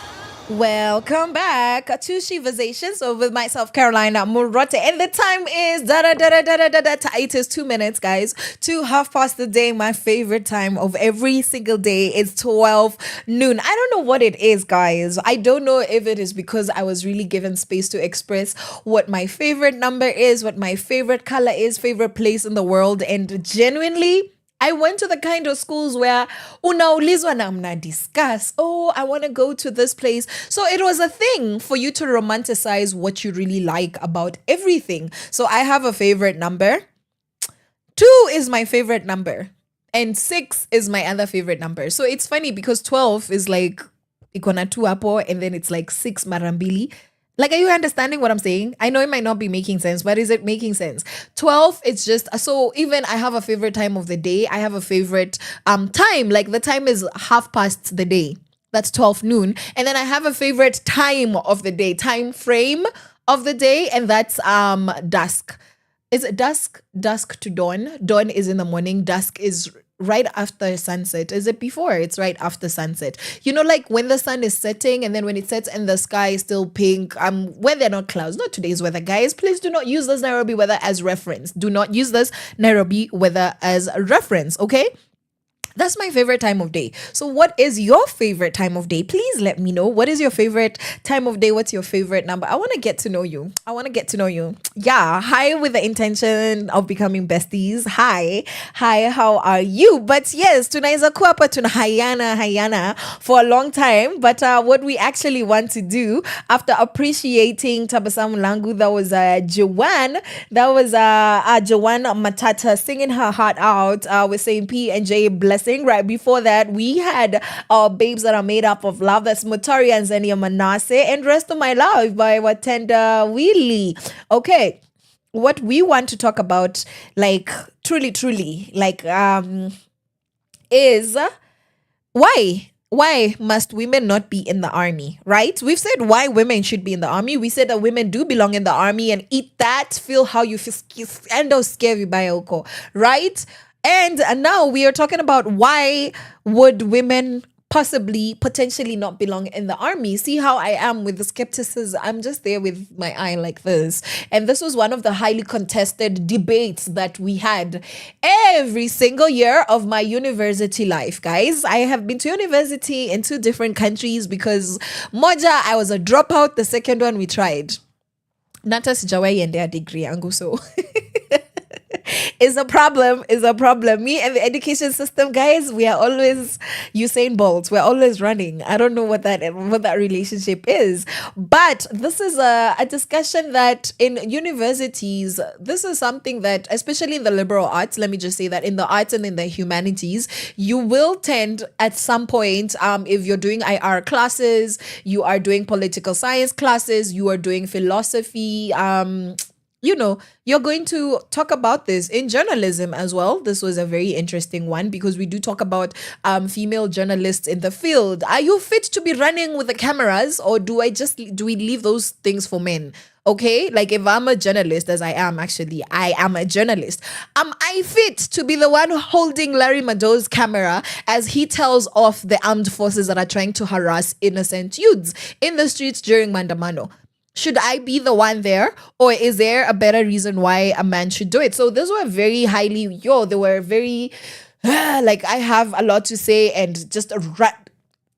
Speaker 4: Welcome back to Sheversations. So with myself, Caroline Murote, and the time is it is 2 minutes, guys, to 1:30 the day. My favorite time of every single day is 12 noon. I don't know what it is, guys. I don't know if it is because I was really given space to express what my favorite number is, what my favorite color is, favorite place in the world, and genuinely, I went to the kind of schools where unaulizwa na mna discuss, oh, I want to go to this place. So it was a thing for you to romanticize what you really like about everything. So I have a favorite number. 2 is my favorite number. And 6 is my other favorite number. So it's funny because 12 is like, ikona 2 hapo, and then it's like 6 marambili. Like, are you understanding what I'm saying? I know it might not be making sense, but is it making sense? 12, it's just, so even I have a favorite time of the day. I have a favorite time, like the time is 1:30 the day. That's 12 noon. And then I have a favorite time of the day, time frame of the day, and that's dusk. Is it dusk? Dusk to dawn. Dawn is in the morning. Dusk is right after sunset. Is it before? It's right after sunset. You know, like when the sun is setting and then when it sets and the sky is still pink, when they're not clouds, not today's weather, guys. Please do not use this Nairobi weather as reference. Do not use this Nairobi weather as reference, okay? That's my favorite time of day. So, what is your favorite time of day? Please let me know. What is your favorite time of day? What's your favorite number? I want to get to know you. Yeah. Hi, with the intention of becoming besties. Hi. How are you? But yes, tunaiza kuapa tuna hayana for a long time. But what we actually want to do after appreciating Tabasamu Langu, that was Joanne. That was Joanne Matata singing her heart out with Saint P and J Blessing. Right before that, we had our babes that are made up of love. That's Mutari and Zenia Manase, and Rest of My Love by Watenda Wheelie. Okay, what we want to talk about, like truly, like is why must women not be in the army, right? We've said why women should be in the army. We said that women do belong in the army, and eat that, feel how you feel, and scary by Oko, right? And now we are talking about why would women potentially not belong in the army. See how I am with the skepticism. I'm just there with my eye like this. And this was one of the highly contested debates that we had every single year of my university life, guys. I have been to university in 2 different countries because moja, I was a dropout. The second one, we tried. Nata sijawai endea degree yangu, so is a problem. Me and the education system, guys, we are always Usain Bolt. We're always running. I don't know what that relationship is. But this is a discussion that in universities, this is something that, especially in the liberal arts, let me just say that in the arts and in the humanities, you will tend at some point, if you're doing IR classes, you are doing political science classes, you are doing philosophy, you're going to talk about this in journalism as well. This was a very interesting one because we do talk about female journalists in the field. Are you fit to be running with the cameras, or do we leave those things for men? Okay, like if I'm a journalist, as I am a journalist, am I fit to be the one holding Larry Mado's camera as he tells off the armed forces that are trying to harass innocent youths in the streets during Mandamano? Should I be the one there, or is there a better reason why a man should do it? So those were very they were very, like, I have a lot to say and just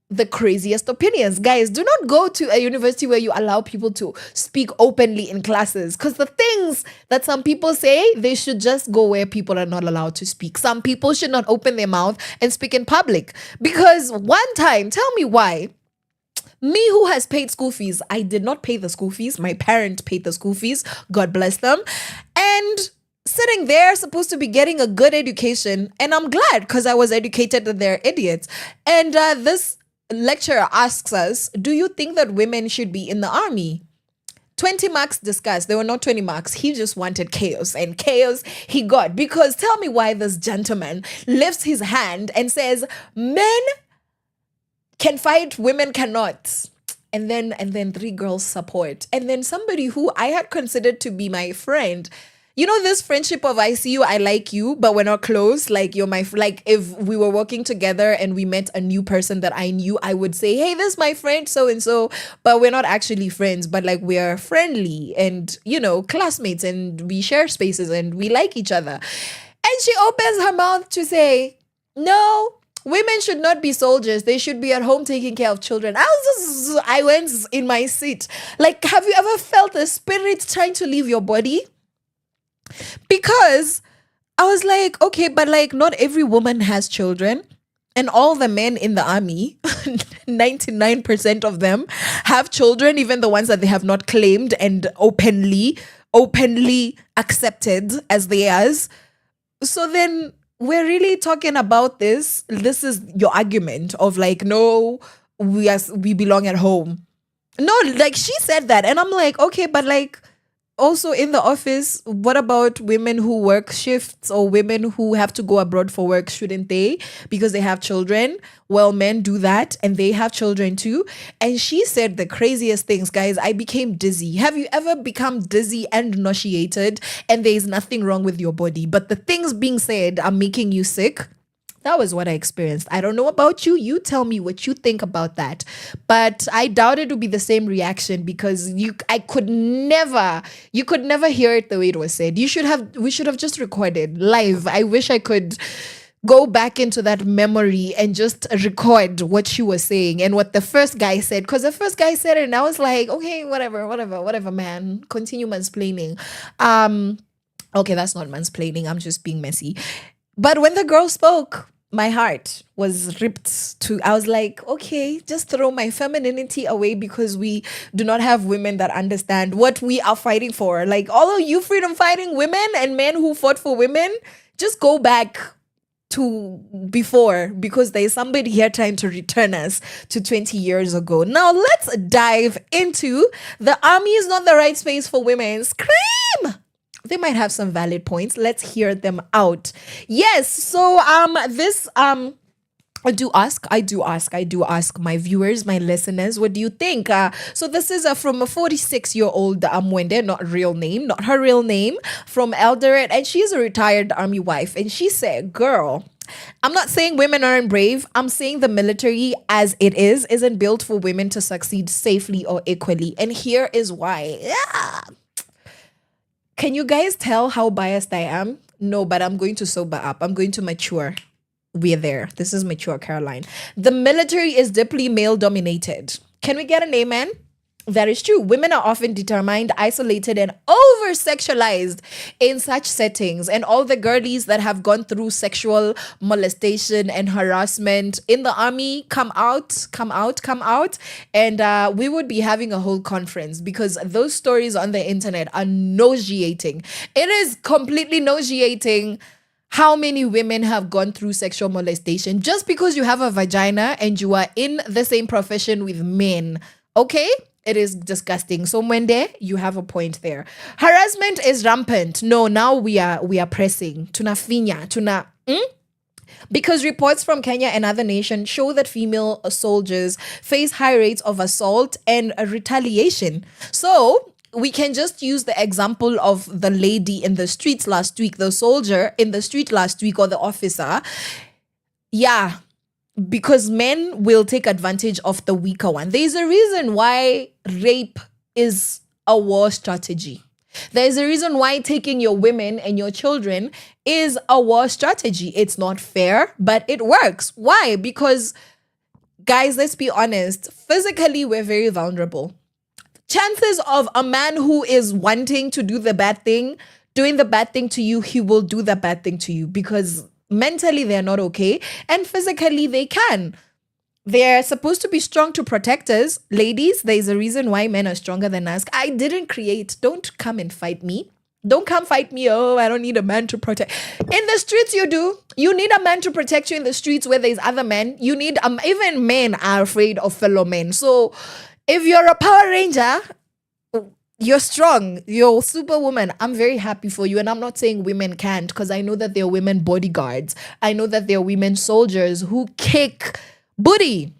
Speaker 4: the craziest opinions. Guys, do not go to a university where you allow people to speak openly in classes, because the things that some people say, they should just go where people are not allowed to speak. Some people should not open their mouth and speak in public, because one time, tell me why, me who has paid school fees, I did not pay the school fees. My parents paid the school fees. God bless them. And sitting there, supposed to be getting a good education. And I'm glad, because I was educated that they're idiots. And this lecturer asks us, do you think that women should be in the army? 20 marks discussed. There were not 20 marks. He just wanted chaos, and chaos he got. Because tell me why this gentleman lifts his hand and says, men can fight, women cannot. And then 3 girls support. And then somebody who I had considered to be my friend. You know, this friendship of I see you, I like you, but we're not close. Like, you're my, like, if we were working together and we met a new person that I knew, I would say, hey, this is my friend so-and-so, but we're not actually friends, but like we're friendly and, classmates, and we share spaces and we like each other. And she opens her mouth to say, no, women should not be soldiers. They should be at home taking care of children. I went in my seat. Like, have you ever felt a spirit trying to leave your body? Because I was like, okay, but like not every woman has children. And all the men in the army, 99% of them have children, even the ones that they have not claimed and openly accepted as theirs. So then we're really talking about this. This is your argument of like, no, we belong at home. No, like she said that. And I'm like, okay, but like also in the office, what about women who work shifts or women who have to go abroad for work? Shouldn't they? Because they have children. Well, men do that and they have children too. And she said the craziest things, guys. I became dizzy. Have you ever become dizzy and nauseated and there is nothing wrong with your body, but the things being said are making you sick? That was what I experienced. I don't know about you. You tell me what you think about that. But I doubt it would be the same reaction because you could never hear it the way it was said. We should have just recorded live. I wish I could go back into that memory and just record what she was saying and what the first guy said. Because the first guy said it and I was like, okay, whatever, man. Continue mansplaining. Okay, that's not mansplaining. I'm just being messy. But when the girl spoke, my heart was ripped to, I was like, okay, just throw my femininity away because we do not have women that understand what we are fighting for. Like all of you freedom fighting women and men who fought for women, just go back to before, because there's somebody here trying to return us to 20 years ago. Now let's dive into the army is not the right space for women. Scream! They might have some valid points. Let's hear them out. Yes. So I do ask my viewers, my listeners, what do you think? So this is from a 46-year-old Mwende, not her real name, from Eldoret, and she's a retired army wife. And she said, girl, I'm not saying women aren't brave. I'm saying the military as it isn't built for women to succeed safely or equally. And here is why. Yeah. Can you guys tell how biased I am? No, but I'm going to sober up. I'm going to mature. We're there. This is mature, Caroline. The military is deeply male dominated. Can we get an amen? That is true. Women are often determined, isolated, and over-sexualized in such settings. And all the girlies that have gone through sexual molestation and harassment in the army come out. And we would be having a whole conference because those stories on the internet are nauseating. It is completely nauseating how many women have gone through sexual molestation just because you have a vagina and you are in the same profession with men. Okay? It is disgusting. So Mwende, you have a point there. Harassment is rampant. No, now we are pressing. Because reports from Kenya and other nations show that female soldiers face high rates of assault and retaliation. So we can just use the example of the lady in the streets last week, the soldier in the street last week, or the officer. Yeah. Because men will take advantage of the weaker one. There's a reason why rape is a war strategy. There's a reason why taking your women and your children is a war strategy. It's not fair, but it works. Why? Because, guys, let's be honest, physically, we're very vulnerable. Chances of a man who is wanting to do the bad thing, doing the bad thing to you, he will do the bad thing to you because mentally they're not okay and physically they can. They're supposed to be strong to protect us. Ladies, there's a reason why men are stronger than us. I didn't create. Don't come and fight me. Don't come fight me. Oh, I don't need a man to protect. In the streets you do. You need a man to protect you in the streets where there's other men. You need, even men are afraid of fellow men. So if you're a Power Ranger, you're strong, you're superwoman. I'm very happy for you. And I'm not saying women can't, because I know that there are women bodyguards. I know that there are women soldiers who kick booty.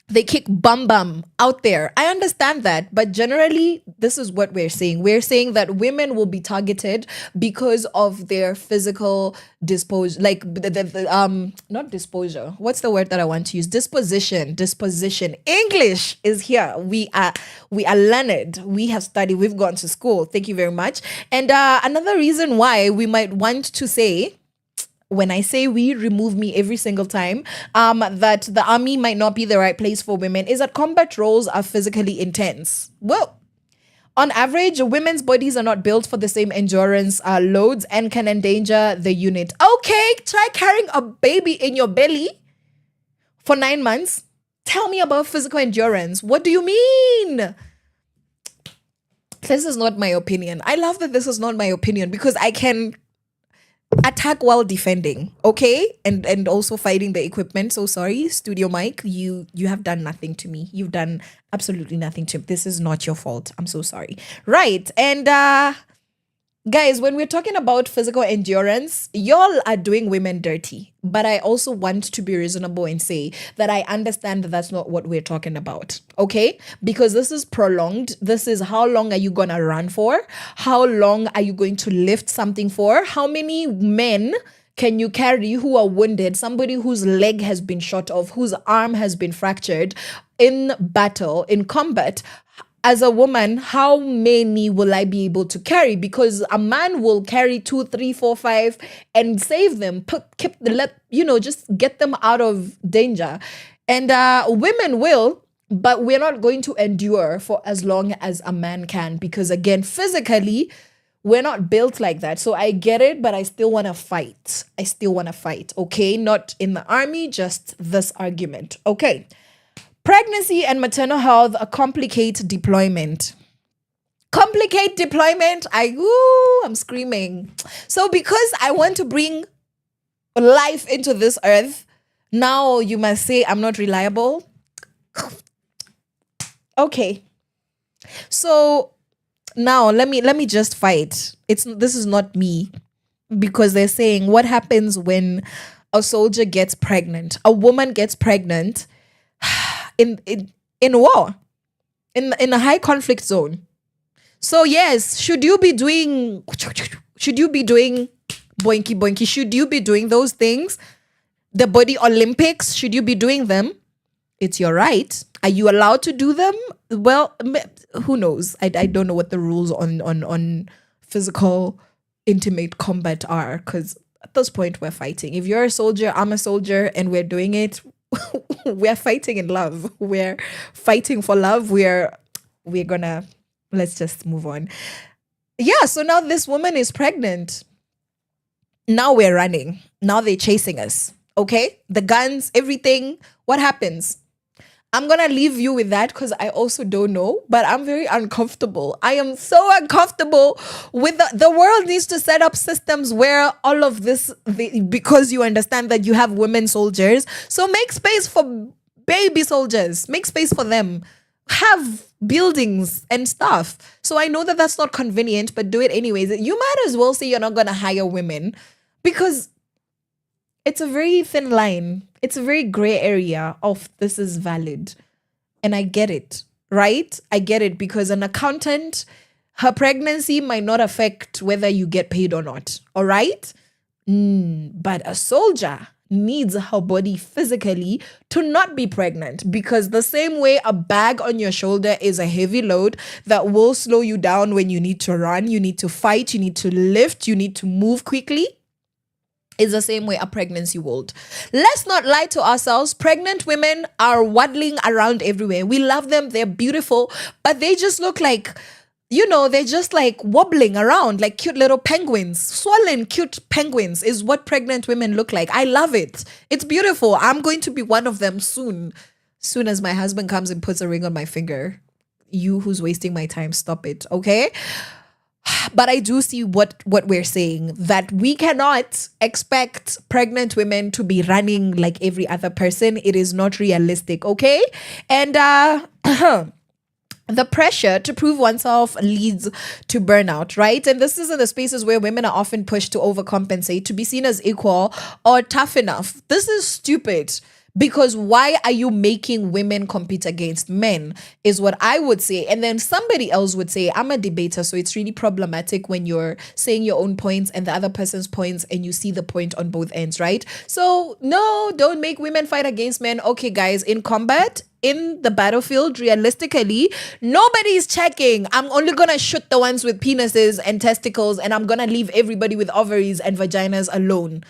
Speaker 4: They kick bum out there. I understand that. But generally, this is what we're saying. We're saying that women will be targeted because of their physical disposition. Like, not disposure. What's the word that I want to use? Disposition. English is here. We are learned. We have studied. We've gone to school. Thank you very much. And another reason why we might want to say, when I say we, remove me every single time, that the army might not be the right place for women is that combat roles are physically intense. Well, on average, women's bodies are not built for the same endurance loads and can endanger the unit. Okay, try carrying a baby in your belly for 9 months. Tell me about physical endurance. What do you mean? This is not my opinion. I love that this is not my opinion because I can attack while defending, okay? And also fighting the equipment. So sorry, Studio Mike, you have done nothing to me. You've done absolutely nothing to me. This is not your fault. I'm so sorry. Right. And guys, when we're talking about physical endurance, y'all are doing women dirty. But I also want to be reasonable and say that I understand that that's not what we're talking about, okay? Because this is prolonged. This is how long are you going to run for? How long are you going to lift something for? How many men can you carry who are wounded? Somebody whose leg has been shot off, whose arm has been fractured in battle, in combat. as a woman, how many will I be able to carry? Because a man will carry 2, 3, 4, 5 and save them, just get them out of danger. And women will, but we're not going to endure for as long as a man can, because again, physically, we're not built like that. So I get it, but I still want to fight. Okay? Not in the army, just this argument. Okay. Pregnancy and maternal health complicate deployment. I'm screaming. So because I want to bring life into this earth, now you must say I'm not reliable. Okay. So now let me just fight. This is not me, because they're saying what happens when a soldier gets pregnant, a woman gets pregnant in war, in a high conflict zone. So yes, should you be doing boinky boinky? Should you be doing those things? The body Olympics, should you be doing them? It's your right. Are you allowed to do them? Well, who knows? I don't know what the rules on physical intimate combat are, because at this point we're fighting. If you're a soldier, I'm a soldier, and we're doing it, we're fighting in love. We're fighting for love. We're gonna, let's just move on. Yeah, so now this woman is pregnant. Now we're running. Now they're chasing us. Okay? The guns, everything. What happens? I'm going to leave you with that, because I also don't know, but I'm very uncomfortable. I am so uncomfortable with the world needs to set up systems where all of this, because you understand that you have women soldiers. So make space for baby soldiers. Make space for them. Have buildings and stuff. So I know that that's not convenient, but do it anyways. You might as well say you're not going to hire women, because it's a very thin line. It's a very gray area of this is valid. And I get it, right? I get it, because an accountant, her pregnancy might not affect whether you get paid or not. All right? But a soldier needs her body physically to not be pregnant, because the same way a bag on your shoulder is a heavy load that will slow you down when you need to run, you need to fight, you need to lift, you need to move quickly, is the same way a pregnancy would. Let's not lie to ourselves. Pregnant women are waddling around everywhere. We love them. They're beautiful, but they just look like, they're just like wobbling around like cute little penguins. Swollen, cute penguins is what pregnant women look like. I love it. It's beautiful. I'm going to be one of them soon. Soon as my husband comes and puts a ring on my finger. You who's wasting my time, stop it, okay? But I do see what we're saying, that we cannot expect pregnant women to be running like every other person. It is not realistic, okay? And the pressure to prove oneself leads to burnout, right? And this is in the spaces where women are often pushed to overcompensate, to be seen as equal or tough enough. This is stupid. Because why are you making women compete against men is what I would say. And then somebody else would say, I'm a debater, so it's really problematic when you're saying your own points and the other person's points and you see the point on both ends, right? So no, don't make women fight against men. Okay, guys, in combat, in the battlefield, realistically, nobody's checking. I'm only going to shoot the ones with penises and testicles, and I'm going to leave everybody with ovaries and vaginas alone.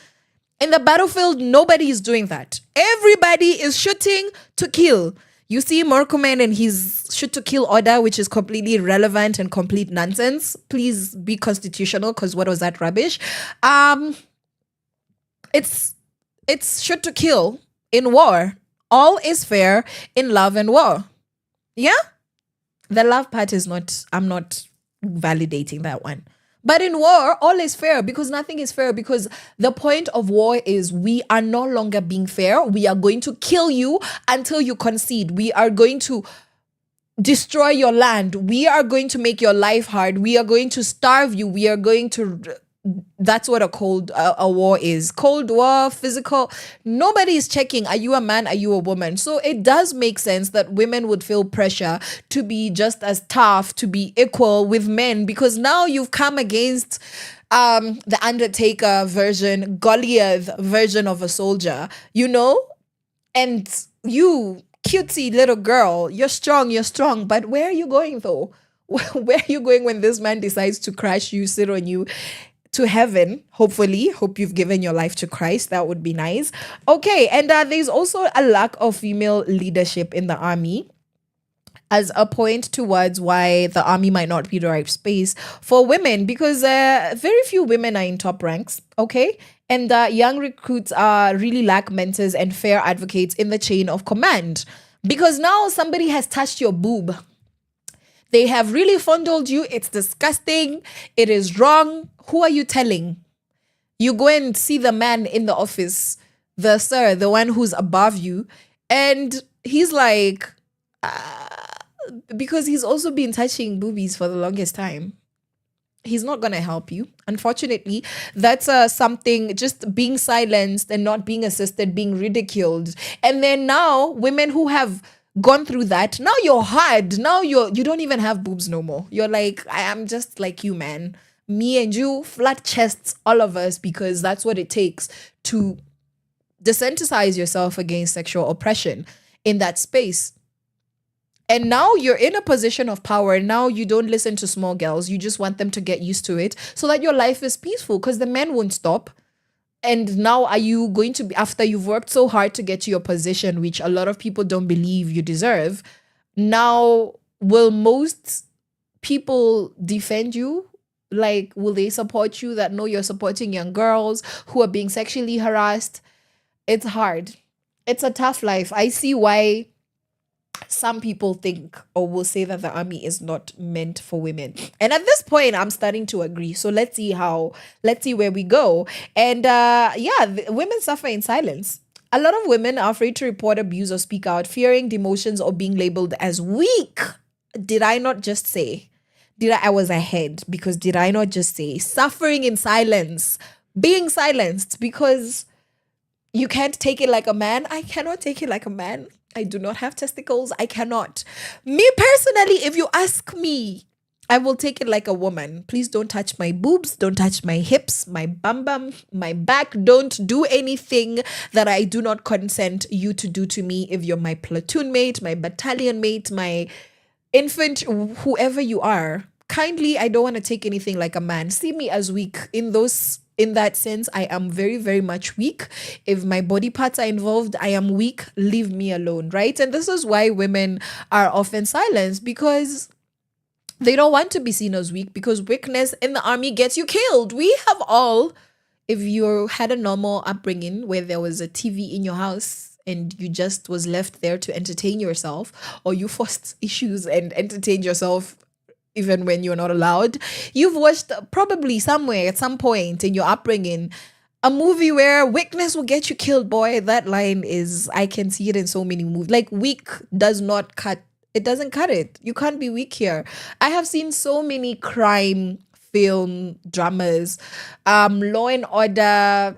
Speaker 4: In the battlefield, nobody is doing that. Everybody is shooting to kill. You see Murkomen and his shoot to kill order, which is completely irrelevant and complete nonsense. Please be constitutional, because what was that rubbish? It's shoot to kill in war. All is fair in love and war. Yeah? The love part is not, I'm not validating that one. But in war, all is fair, because nothing is fair, because the point of war is we are no longer being fair. We are going to kill you until you concede. We are going to destroy your land. We are going to make your life hard. We are going to starve you. We are going to... That's what a war is. Cold war, physical. Nobody is checking, are you a man, are you a woman? So it does make sense that women would feel pressure to be just as tough, to be equal with men, because now you've come against the Undertaker version, Goliath version of a soldier, and you cutesy little girl. You're strong, but where are you going though? Where are you going when this man decides to crash you, sit on you to heaven? Hopefully, hope you've given your life to Christ. That would be nice. Okay, and there's also a lack of female leadership in the army as a point towards why the army might not be the right space for women, because very few women are in top ranks, okay? And young recruits really lack mentors and fair advocates in the chain of command, because now somebody has touched your boob. They have really fondled you. It's disgusting. It is wrong. Who are you telling? You go and see the man in the office, the one who's above you, and he's like, because he's also been touching boobies for the longest time. He's not going to help you. Unfortunately, that's something, just being silenced and not being assisted, being ridiculed. And then now women who have gone through that, now you're hard. Now you don't even have boobs no more. You're like, I am just like you, man. Me and you, flat chests, all of us, because that's what it takes to desensitize yourself against sexual oppression in that space. And now you're in a position of power. Now you don't listen to small girls. You just want them to get used to it so that your life is peaceful, because the men won't stop. And now are you going to be, after you've worked so hard to get to your position, which a lot of people don't believe you deserve, now will most people defend you? Like, will they support you that know you're supporting young girls who are being sexually harassed? It's hard. It's a tough life. I see why some people think or will say that the army is not meant for women. And at this point, I'm starting to agree. So let's see where we go. And women suffer in silence. A lot of women are afraid to report abuse or speak out, fearing demotions or being labeled as weak. Did I not just say? I was ahead, because did I not just say suffering in silence, being silenced because you can't take it like a man? I cannot take it like a man. I do not have testicles. I cannot. Me personally, if you ask me, I will take it like a woman. Please don't touch my boobs. Don't touch my hips, my bum, my back. Don't do anything that I do not consent you to do to me. If you're my platoon mate, my battalion mate, my infant, whoever you are, kindly, I don't want to take anything like a man. See me as weak in that sense. I am very, very much weak. If my body parts are involved, I am weak. Leave me alone, right? And this is why women are often silenced, because they don't want to be seen as weak, because weakness in the army gets you killed. We have all, if you had a normal upbringing where there was a TV in your house and you just was left there to entertain yourself, or you forced issues and entertained yourself even when you're not allowed. You've watched probably somewhere at some point in your upbringing a movie where weakness will get you killed. Boy, that line is, I can see it in so many movies. Like, weak does not cut. It doesn't cut it. You can't be weak here. I have seen so many crime film dramas, Law and Order,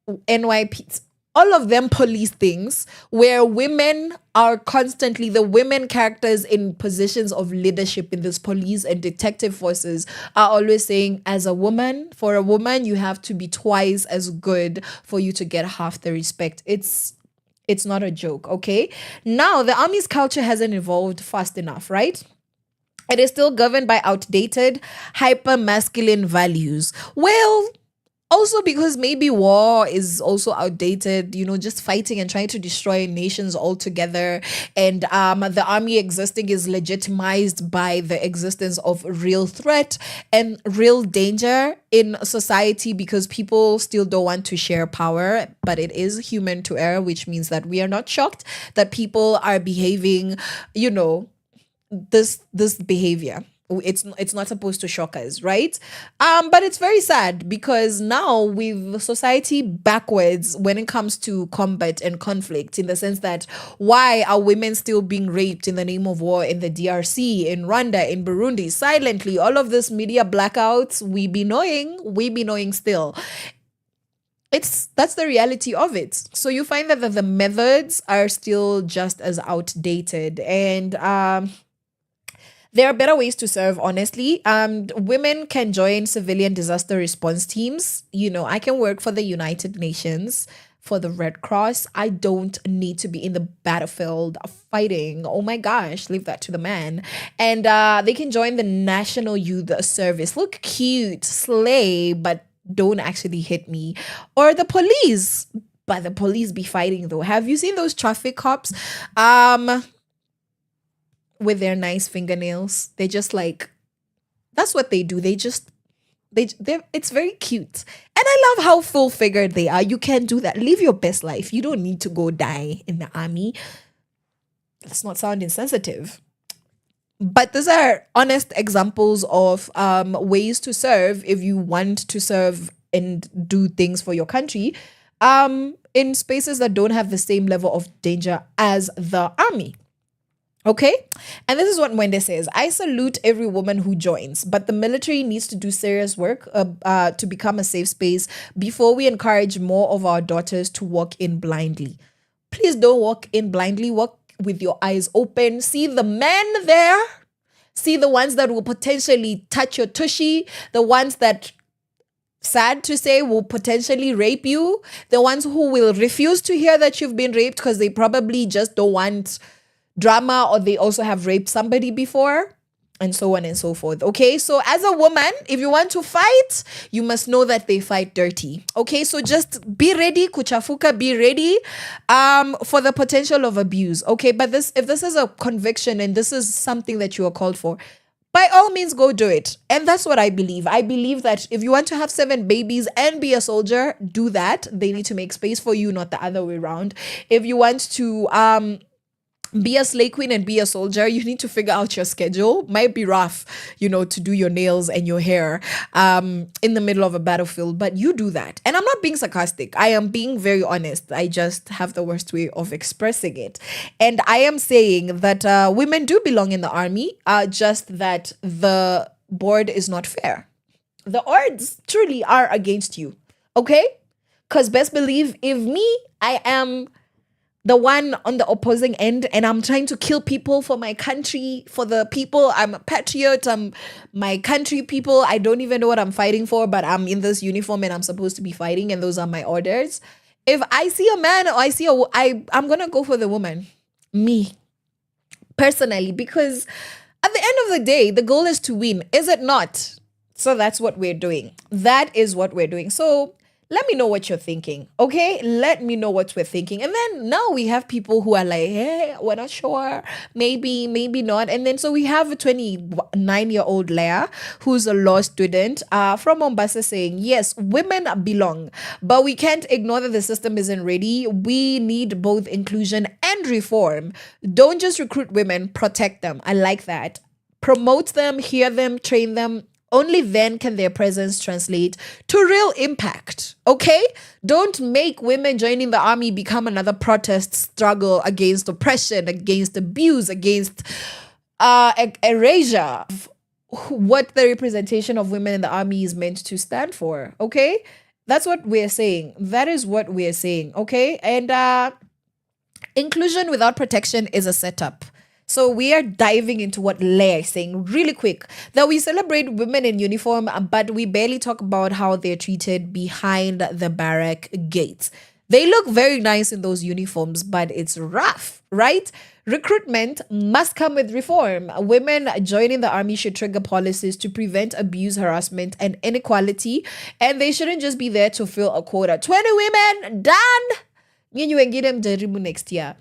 Speaker 4: NYP, all of them police things, where women are constantly, the women characters in positions of leadership in this police and detective forces are always saying, as a woman, for a woman, you have to be twice as good for you to get half the respect. It's not a joke, okay? Now, the army's culture hasn't evolved fast enough, right? It is still governed by outdated, hyper-masculine values. Well, also because maybe war is also outdated, just fighting and trying to destroy nations altogether. And the army existing is legitimized by the existence of real threat and real danger in society, because people still don't want to share power. But it is human to err, which means that we are not shocked that people are behaving, this behavior. It's not supposed to shock us, right? But it's very sad, because now we've society backwards when it comes to combat and conflict, in the sense that, why are women still being raped in the name of war in the DRC, in Rwanda, in Burundi, silently? All of this media blackouts, we be knowing still. That's the reality of it. So you find that the methods are still just as outdated, and there are better ways to serve, honestly. Women can join civilian disaster response teams. I can work for the United Nations, for the Red Cross. I don't need to be in the battlefield fighting. Oh my gosh, leave that to the man. And they can join the National Youth Service. Look cute, slay, but don't actually hit me. Or the police. But the police be fighting though. Have you seen those traffic cops? With their nice fingernails. They just like, that's what they do. It's very cute. And I love how full figured they are. You can do that. Live your best life. You don't need to go die in the army. Let's not sound insensitive. But these are honest examples of ways to serve if you want to serve and do things for your country in spaces that don't have the same level of danger as the army. Okay? And this is what Mwende says. I salute every woman who joins, but the military needs to do serious work to become a safe space before we encourage more of our daughters to walk in blindly. Please don't walk in blindly. Walk with your eyes open. See the men there. See the ones that will potentially touch your tushy. The ones that, sad to say, will potentially rape you. The ones who will refuse to hear that you've been raped because they probably just don't want drama, or they also have raped somebody before, and so on and so forth. Okay, so as a woman, if you want to fight, you must know that they fight dirty. Okay, so just be ready, kuchafuka, be ready for the potential of abuse. Okay, but if this is a conviction and this is something that you are called for, by all means, go do it. And that's what I believe. I believe that if you want to have 7 babies and be a soldier, do that. They need to make space for you, not the other way around. If you want to be a slay queen and be a soldier, you need to figure out your schedule. Might be rough, to do your nails and your hair in the middle of a battlefield, but you do that. And I'm not being sarcastic. I am being very honest. I just have the worst way of expressing it. And I am saying that women do belong in the army, just that the board is not fair. The odds truly are against you, okay? Because best believe, if I am the one on the opposing end and I'm trying to kill people for my country, for the people, I'm a patriot, I'm my country people, I don't even know what I'm fighting for, but I'm in this uniform and I'm supposed to be fighting and those are my orders. If I see a man or I'm gonna go for the woman, me, personally, because at the end of the day, the goal is to win, is it not? So that's what we're doing. That is what we're doing. So let me know what you're thinking, okay? Let me know what we're thinking. And then now we have people who are like, hey, we're not sure. Maybe not. And then so we have a 29-year-old Leah, who's a law student from Mombasa, saying, yes, women belong, but we can't ignore that the system isn't ready. We need both inclusion and reform. Don't just recruit women, protect them. I like that. Promote them, hear them, train them. Only then can their presence translate to real impact, okay? Don't make women joining the army become another protest struggle against oppression, against abuse, against erasure of what the representation of women in the army is meant to stand for, okay? That's what we're saying. That is what we're saying, okay? And inclusion without protection is a setup. So we are diving into what Leah is saying really quick, that we celebrate women in uniform, but we barely talk about how they're treated behind the barrack gates. They look very nice in those uniforms, but it's rough, right? Recruitment must come with reform. Women joining the army should trigger policies to prevent abuse, harassment, and inequality. And they shouldn't just be there to fill a quota. 20 women, done! You will get them Jerimu next year.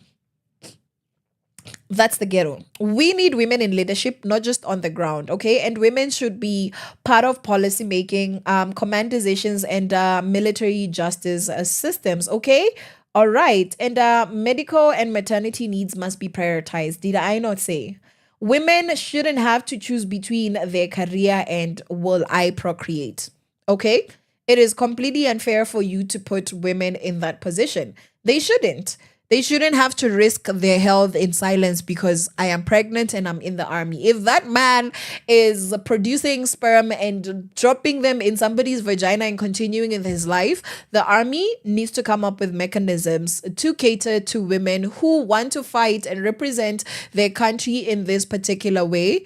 Speaker 4: That's the ghetto. We need women in leadership, not just on the ground, okay? And women should be part of policy making, command decisions, and military justice systems, okay? All right. And medical and maternity needs must be prioritized. Did I not say? Women shouldn't have to choose between their career and will I procreate, okay? It is completely unfair for you to put women in that position. They shouldn't. They shouldn't have to risk their health in silence because I am pregnant and I'm in the army. If that man is producing sperm and dropping them in somebody's vagina and continuing in his life, the army needs to come up with mechanisms to cater to women who want to fight and represent their country in this particular way.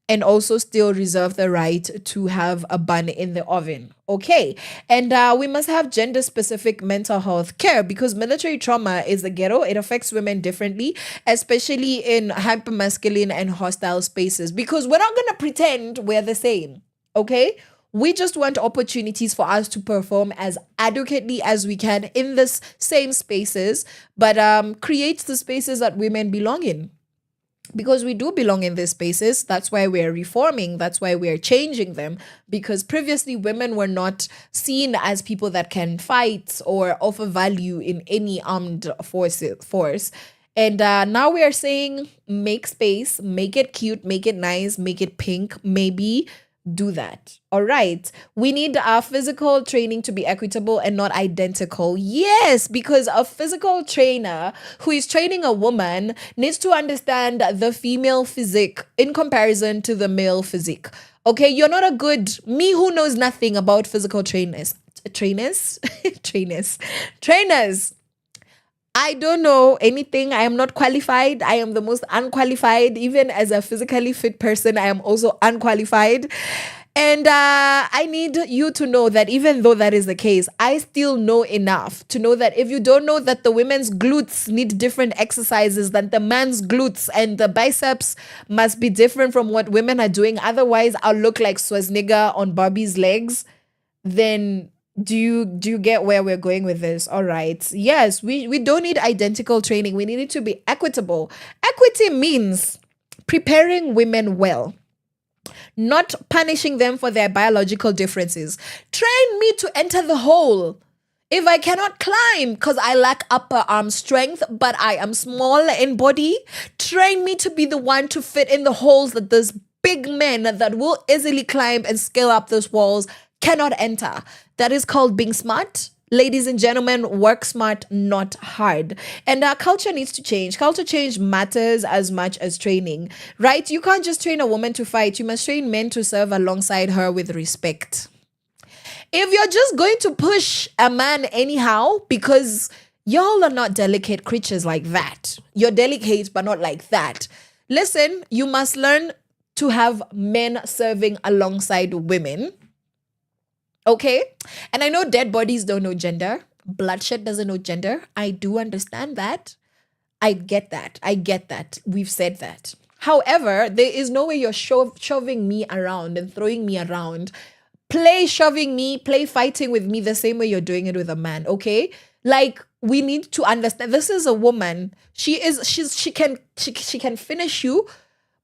Speaker 4: and also still reserve the right to have a bun in the oven. Okay. And we must have gender specific mental health care, because military trauma is the ghetto. It affects women differently, especially in hypermasculine and hostile spaces, because we're not going to pretend we're the same. Okay. We just want opportunities for us to perform as adequately as we can in this same spaces, but create the spaces that women belong in. Because we do belong in these spaces. That's why we're reforming. That's why we're changing them. Because previously women were not seen as people that can fight or offer value in any armed force. And now we are saying, make space, make it cute, make it nice, make it pink, maybe do that. All right. We need our physical training to be equitable and not identical. Yes, because a physical trainer who is training a woman needs to understand the female physique in comparison to the male physique. Okay, you're not a good me who knows nothing about physical trainers. I don't know anything. I am not qualified. I am the most unqualified. Even as a physically fit person, I am also unqualified. And I need you to know that even though that is the case, I still know enough to know that if you don't know that the women's glutes need different exercises than the man's glutes, and the biceps must be different from what women are doing, otherwise I'll look like Schwarzenegger on Barbie's legs, then do you get where we're going with this? All right. Yes, we don't need identical training. We need it to be equitable. Equity means preparing women well, not punishing them for their biological differences. Train me to enter the hole. If I cannot climb because I lack upper arm strength, but I am small in body, train me to be the one to fit in the holes that those big men that will easily climb and scale up those walls cannot enter. That is called being smart. Ladies and gentlemen, work smart, not hard. And our culture needs to change. Culture change matters as much as training, right? You can't just train a woman to fight. You must train men to serve alongside her with respect. If you're just going to push a man anyhow, because y'all are not delicate creatures like that. You're delicate, but not like that. Listen, you must learn to have men serving alongside women. Okay? And I know dead bodies don't know gender. Bloodshed doesn't know gender. I do understand that. I get that. We've said that. However, there is no way you're shoving me around and throwing me around. Play shoving me, play fighting with me the same way you're doing it with a man, okay? Like, we need to understand this is a woman. She can finish you,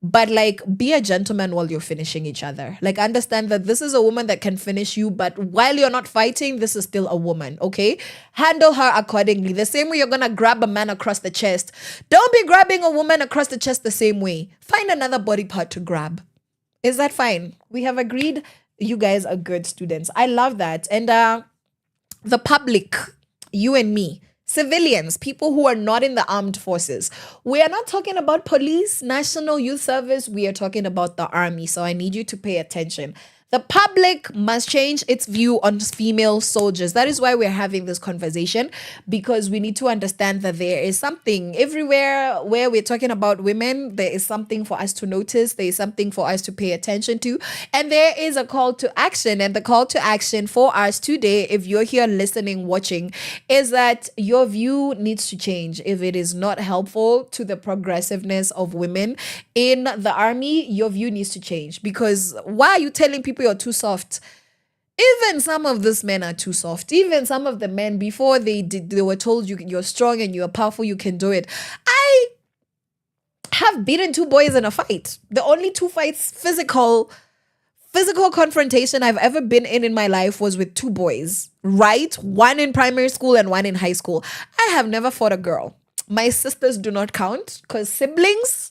Speaker 4: but like, be a gentleman while you're finishing each other. Like, understand that this is a woman that can finish you, but while you're not fighting, this is still a woman, okay? Handle her accordingly. The same way you're gonna grab a man across the chest. Don't be grabbing a woman across the chest the same way. Find another body part to grab. Is that fine? We have agreed. You guys are good students. I love that. And the public, you and me, civilians, people who are not in the armed forces. We are not talking about police, National Youth Service. We are talking about the army. So I need you to pay attention. The public must change its view on female soldiers. That is why we're having this conversation, because we need to understand that there is something everywhere where we're talking about women. There is something for us to notice. There is something for us to pay attention to. And there is a call to action. And the call to action for us today, if you're here listening, watching, is that your view needs to change. If it is not helpful to the progressiveness of women in the army, your view needs to change. Because why are you telling people you're too soft? Even some of these men are too soft. Even some of the men, before they were told you're strong and you're powerful, you can do it. I have beaten 2 boys in a fight. The only 2 fights, physical confrontation I've ever been in my life was with 2 boys, right? One in primary school and one in high school. I have never fought a girl. My sisters do not count, because siblings,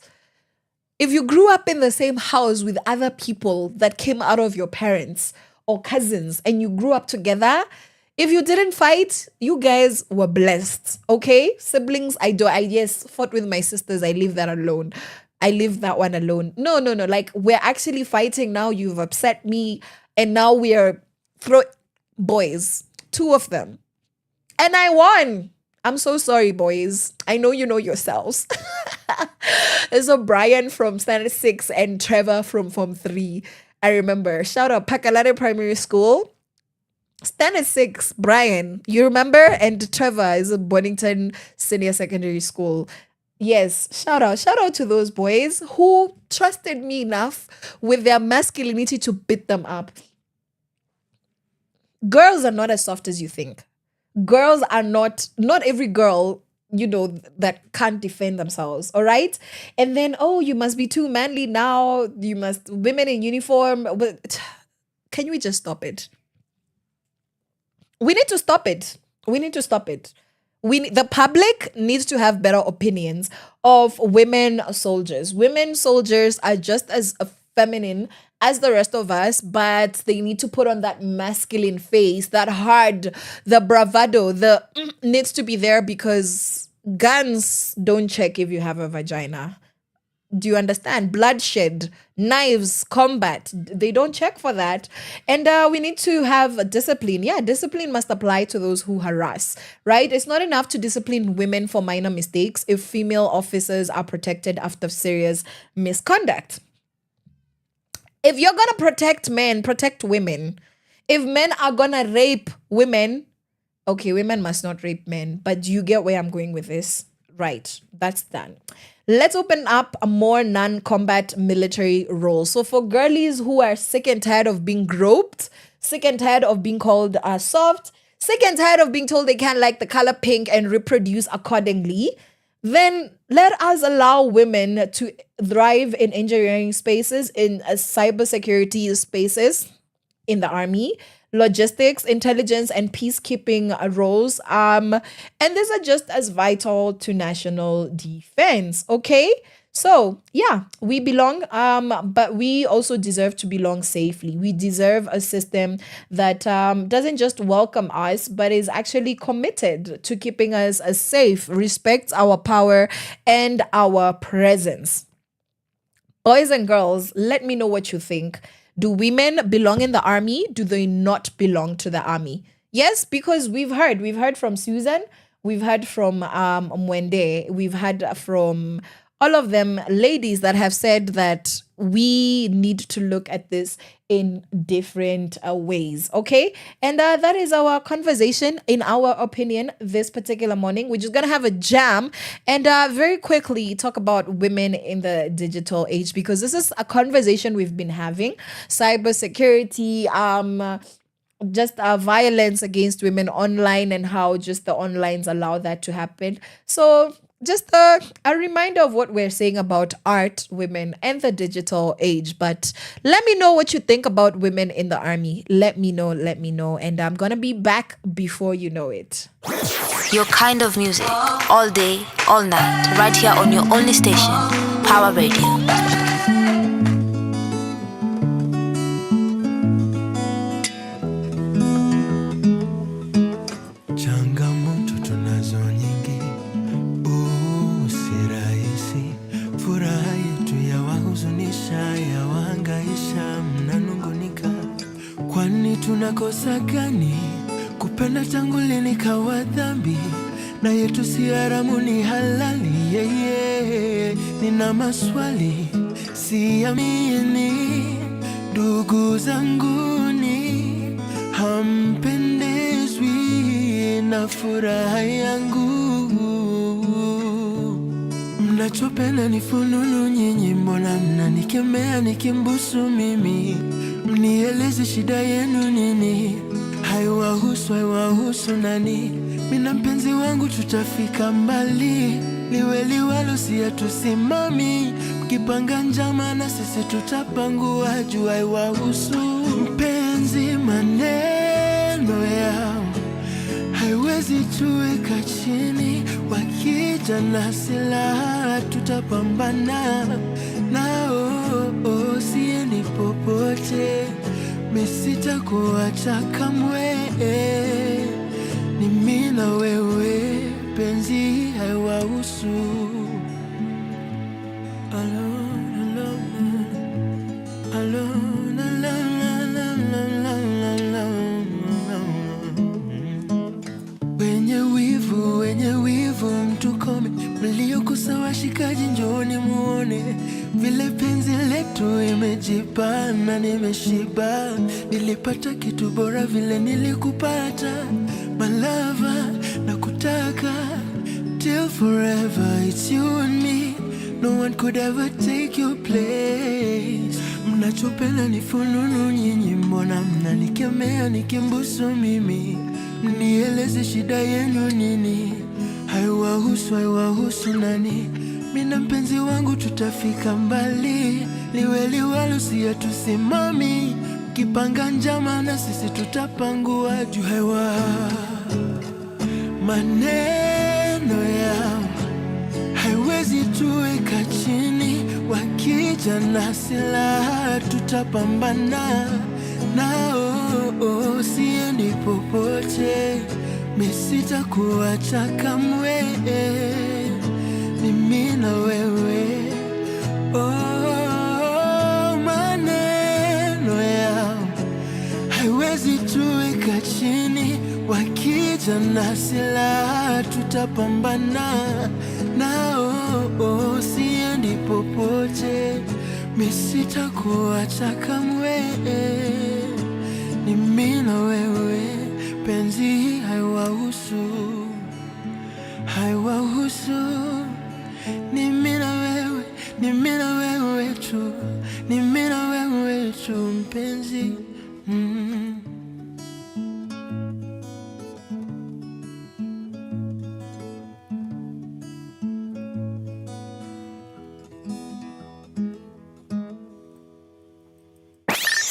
Speaker 4: if you grew up in the same house with other people that came out of your parents or cousins and you grew up together, if you didn't fight, you guys were blessed, okay? Siblings, yes, fought with my sisters. I leave that alone. I leave that one alone. No. Like, we're actually fighting now. You've upset me. And now we are boys, 2 of them. And I won. I'm so sorry, boys. I know you know yourselves. So Brian from Standard 6 and Trevor from Form 3. I remember. Shout out Pakalade Primary School. Standard 6, Brian. You remember? And Trevor is a Bonington Senior Secondary School. Yes, shout out to those boys who trusted me enough with their masculinity to beat them up. Girls are not as soft as you think. Girls are not every girl, that can't defend themselves, all right? And then, you must be too manly now. Women in uniform. But can we just stop it? We need to stop it. The public needs to have better opinions of women soldiers. Women soldiers are just as feminine as the rest of us, but they need to put on that masculine face, that hard, the bravado, needs to be there because guns don't check if you have a vagina. Do you understand? Bloodshed, knives, combat, they don't check for that. And we need to have discipline. Yeah, discipline must apply to those who harass, right? It's not enough to discipline women for minor mistakes if female officers are protected after serious misconduct. If you're going to protect men, protect women. If men are going to rape women, okay, women must not rape men, but you get where I'm going with this. Right, that's done. Let's open up a more non-combat military role. So for girlies who are sick and tired of being groped, sick and tired of being called soft, sick and tired of being told they can't like the color pink and reproduce accordingly, then let us allow women to thrive in engineering spaces, in cybersecurity spaces, in the army, logistics, intelligence, and peacekeeping roles. And these are just as vital to national defense. Okay. So yeah, we belong, but we also deserve to belong safely. We deserve a system that doesn't just welcome us, but is actually committed to keeping us safe, respects our power and our presence. Boys and girls, let me know what you think. Do women belong in the army? Do they not belong to the army? Yes, because we've heard from Susan, we've heard from Mwende, we've heard from all of them ladies that have said that we need to look at this in different ways, okay? And that is our conversation, in our opinion, this particular morning. We're just going to have a jam and very quickly talk about women in the digital age, because this is a conversation we've been having. Cybersecurity, just violence against women online and how just the onlines allow that to happen. So just a reminder of what we're saying about art, women, and the digital age. But let me know what you think about women in the army. Let me know. And I'm going to be back before you know it.
Speaker 1: Your kind of music, all day, all night, right here on your only station, Power Radio.
Speaker 5: Tunakosa gani kupenda tangu lini kawa dhambi, na yetu si haramu ni halali? Nina maswali siamini, ndugu zanguni hampendezwi na furaha yangu. Mnachopenda ni fununu nyinyi, mbona mnanikemea nikimbusu mimi? Mnieleze shida yenu nini? Haiwahusu nani? Mina mpenzi wangu tutafika mbali, liwe liwalo siya tusimami. Mkipanga njama na sisi tutapangua, juu haiwahusu. Mpenzi, maneno yao haiwezi tuweka chini, wakija na silaha tutapambana nao. Siendi popote, misita kuacha kamwe. Ni mimi na wewe, penzi haiwahusu. Wenye wivu mtukome, mliokosa washikaji njoo na nimeshiba. Nilipata kitu bora vile nilikupata. My lover, nakutaka till forever. It's you and me. No one could ever take your place. Mnachopenda ni fununu nyinyi, mbona mnanikemea nikimbusu mimi? Mnieleze shida yenu nini? Haiwahusu nani? Mina mpenzi wangu tutafika mbali. Liwe liwalo siya tusimami. Kipanga njama na sisi tutapangua juu hewa. Maneno yao haiwezi tuweka chini. Wakija na silaha tutapambana nao. Siendi popote, misitakuacha kamwe. Mimi na wewe. Maneno yao haiwezi tuweka chini. Wakija na silaha tutapambana nao. Siendi popote, misitakuacha kamwe. Ni mimi na wewe, penzi haiwahusu. Ni mimi na wewe, ni mimi na wewe tu. Ni mimi na wewe tu mpenzi.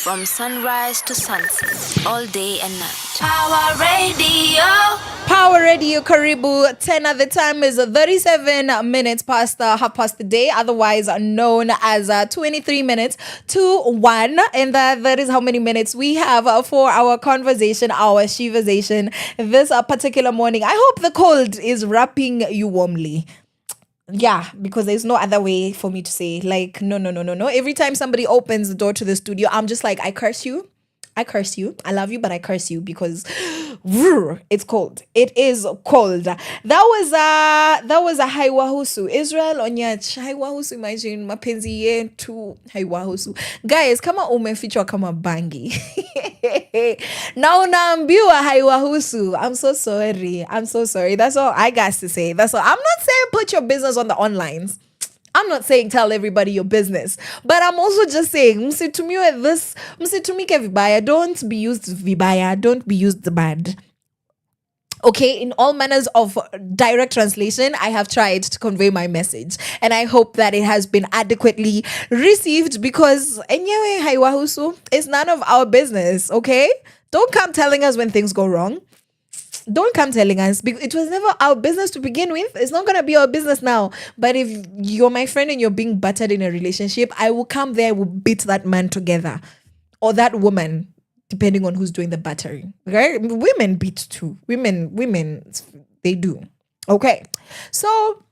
Speaker 1: From sunrise to sunset, all day and night. Power Radio.
Speaker 4: Power Radio, karibu tena. The time is 37 minutes past half past the day, otherwise known as 23 minutes to 1. And that is how many minutes we have for our conversation, our Sheversation this particular morning. I hope the cold is wrapping you warmly. Yeah, because there's no other way for me to say, like, no. Every time somebody opens the door to the studio, I'm just like, I curse you. I love you, but I curse you because it's cold. It is cold. That was a haiwahusu. Israel onyach haiwahusu, imagine mapenzi yetu haiwahusu. Guys, kama umefichwa kama bangi. Na unaambiwa haiwahusu. I'm so sorry. That's all I got to say. That's all. I'm not saying put your business on the onlines. I'm not saying tell everybody your business, but I'm also just saying, msitumike vibaya. Don't be used vibaya. Don't be used bad. Okay, in all manners of direct translation, I have tried to convey my message, and I hope that it has been adequately received, because enyewe haiwahusu is none of our business, okay? Don't come telling us when things go wrong. Don't come telling us, because it was never our business to begin with. It's not going to be our business now. But if you're my friend and you're being battered in a relationship, I will come there, we'll beat that man together. Or that woman, depending on who's doing the battering. Right? Women beat too. Women, they do. Okay. So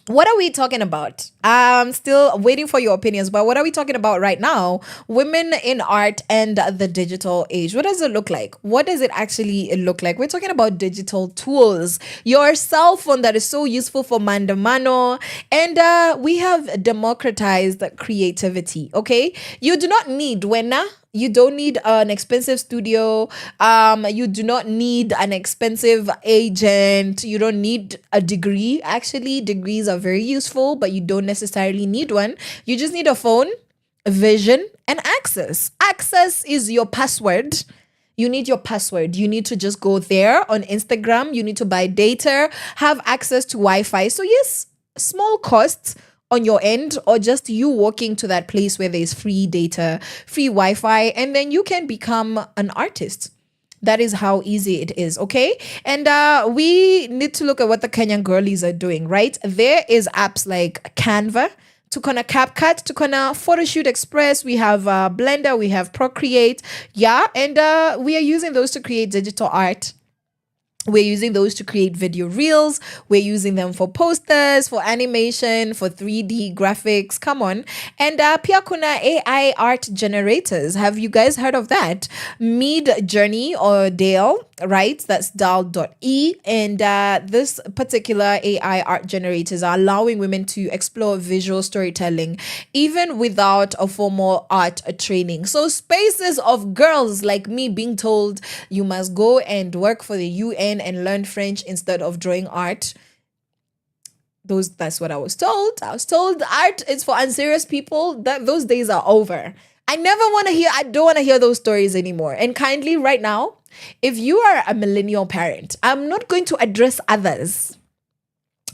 Speaker 4: what are we talking about? I'm still waiting for your opinions, but what are we talking about right now? Women in art and the digital age. What does it look like? What does it actually look like? We're talking about digital tools. Your cell phone that is so useful for mandamano. And we have democratized creativity, okay? You do not need you don't need an expensive studio. You do not need an expensive agent. You don't need a degree. Actually, degrees are very useful, but you don't necessarily need one. You just need a phone, a vision, and access. Access is your password. You need your password. You need to just go there on Instagram. You need to buy data, have access to Wi-Fi. So yes, small costs on your end, or just you walking to that place where there's free data, free Wi-Fi, and then you can become an artist. That is how easy it is, okay? And we need to look at what the Kenyan girlies are doing, right? There is apps like Canva, tukona CapCut, tukona Photoshoot Express, we have Blender, we have Procreate, yeah, and we are using those to create digital art. We're using those to create video reels. We're using them for posters, for animation, for 3D graphics. Come on. And pia kuna AI art generators. Have you guys heard of that? Mid Journey or Dale, right? That's Dal.e. And this particular AI art generators are allowing women to explore visual storytelling even without a formal art training. So spaces of girls like me being told you must go and work for the UN and learn French instead of drawing art. That's what I was told. I was told art is for unserious people. Those days are over. I don't want to hear those stories anymore. And kindly right now, if you are a millennial parent, I'm not going to address others.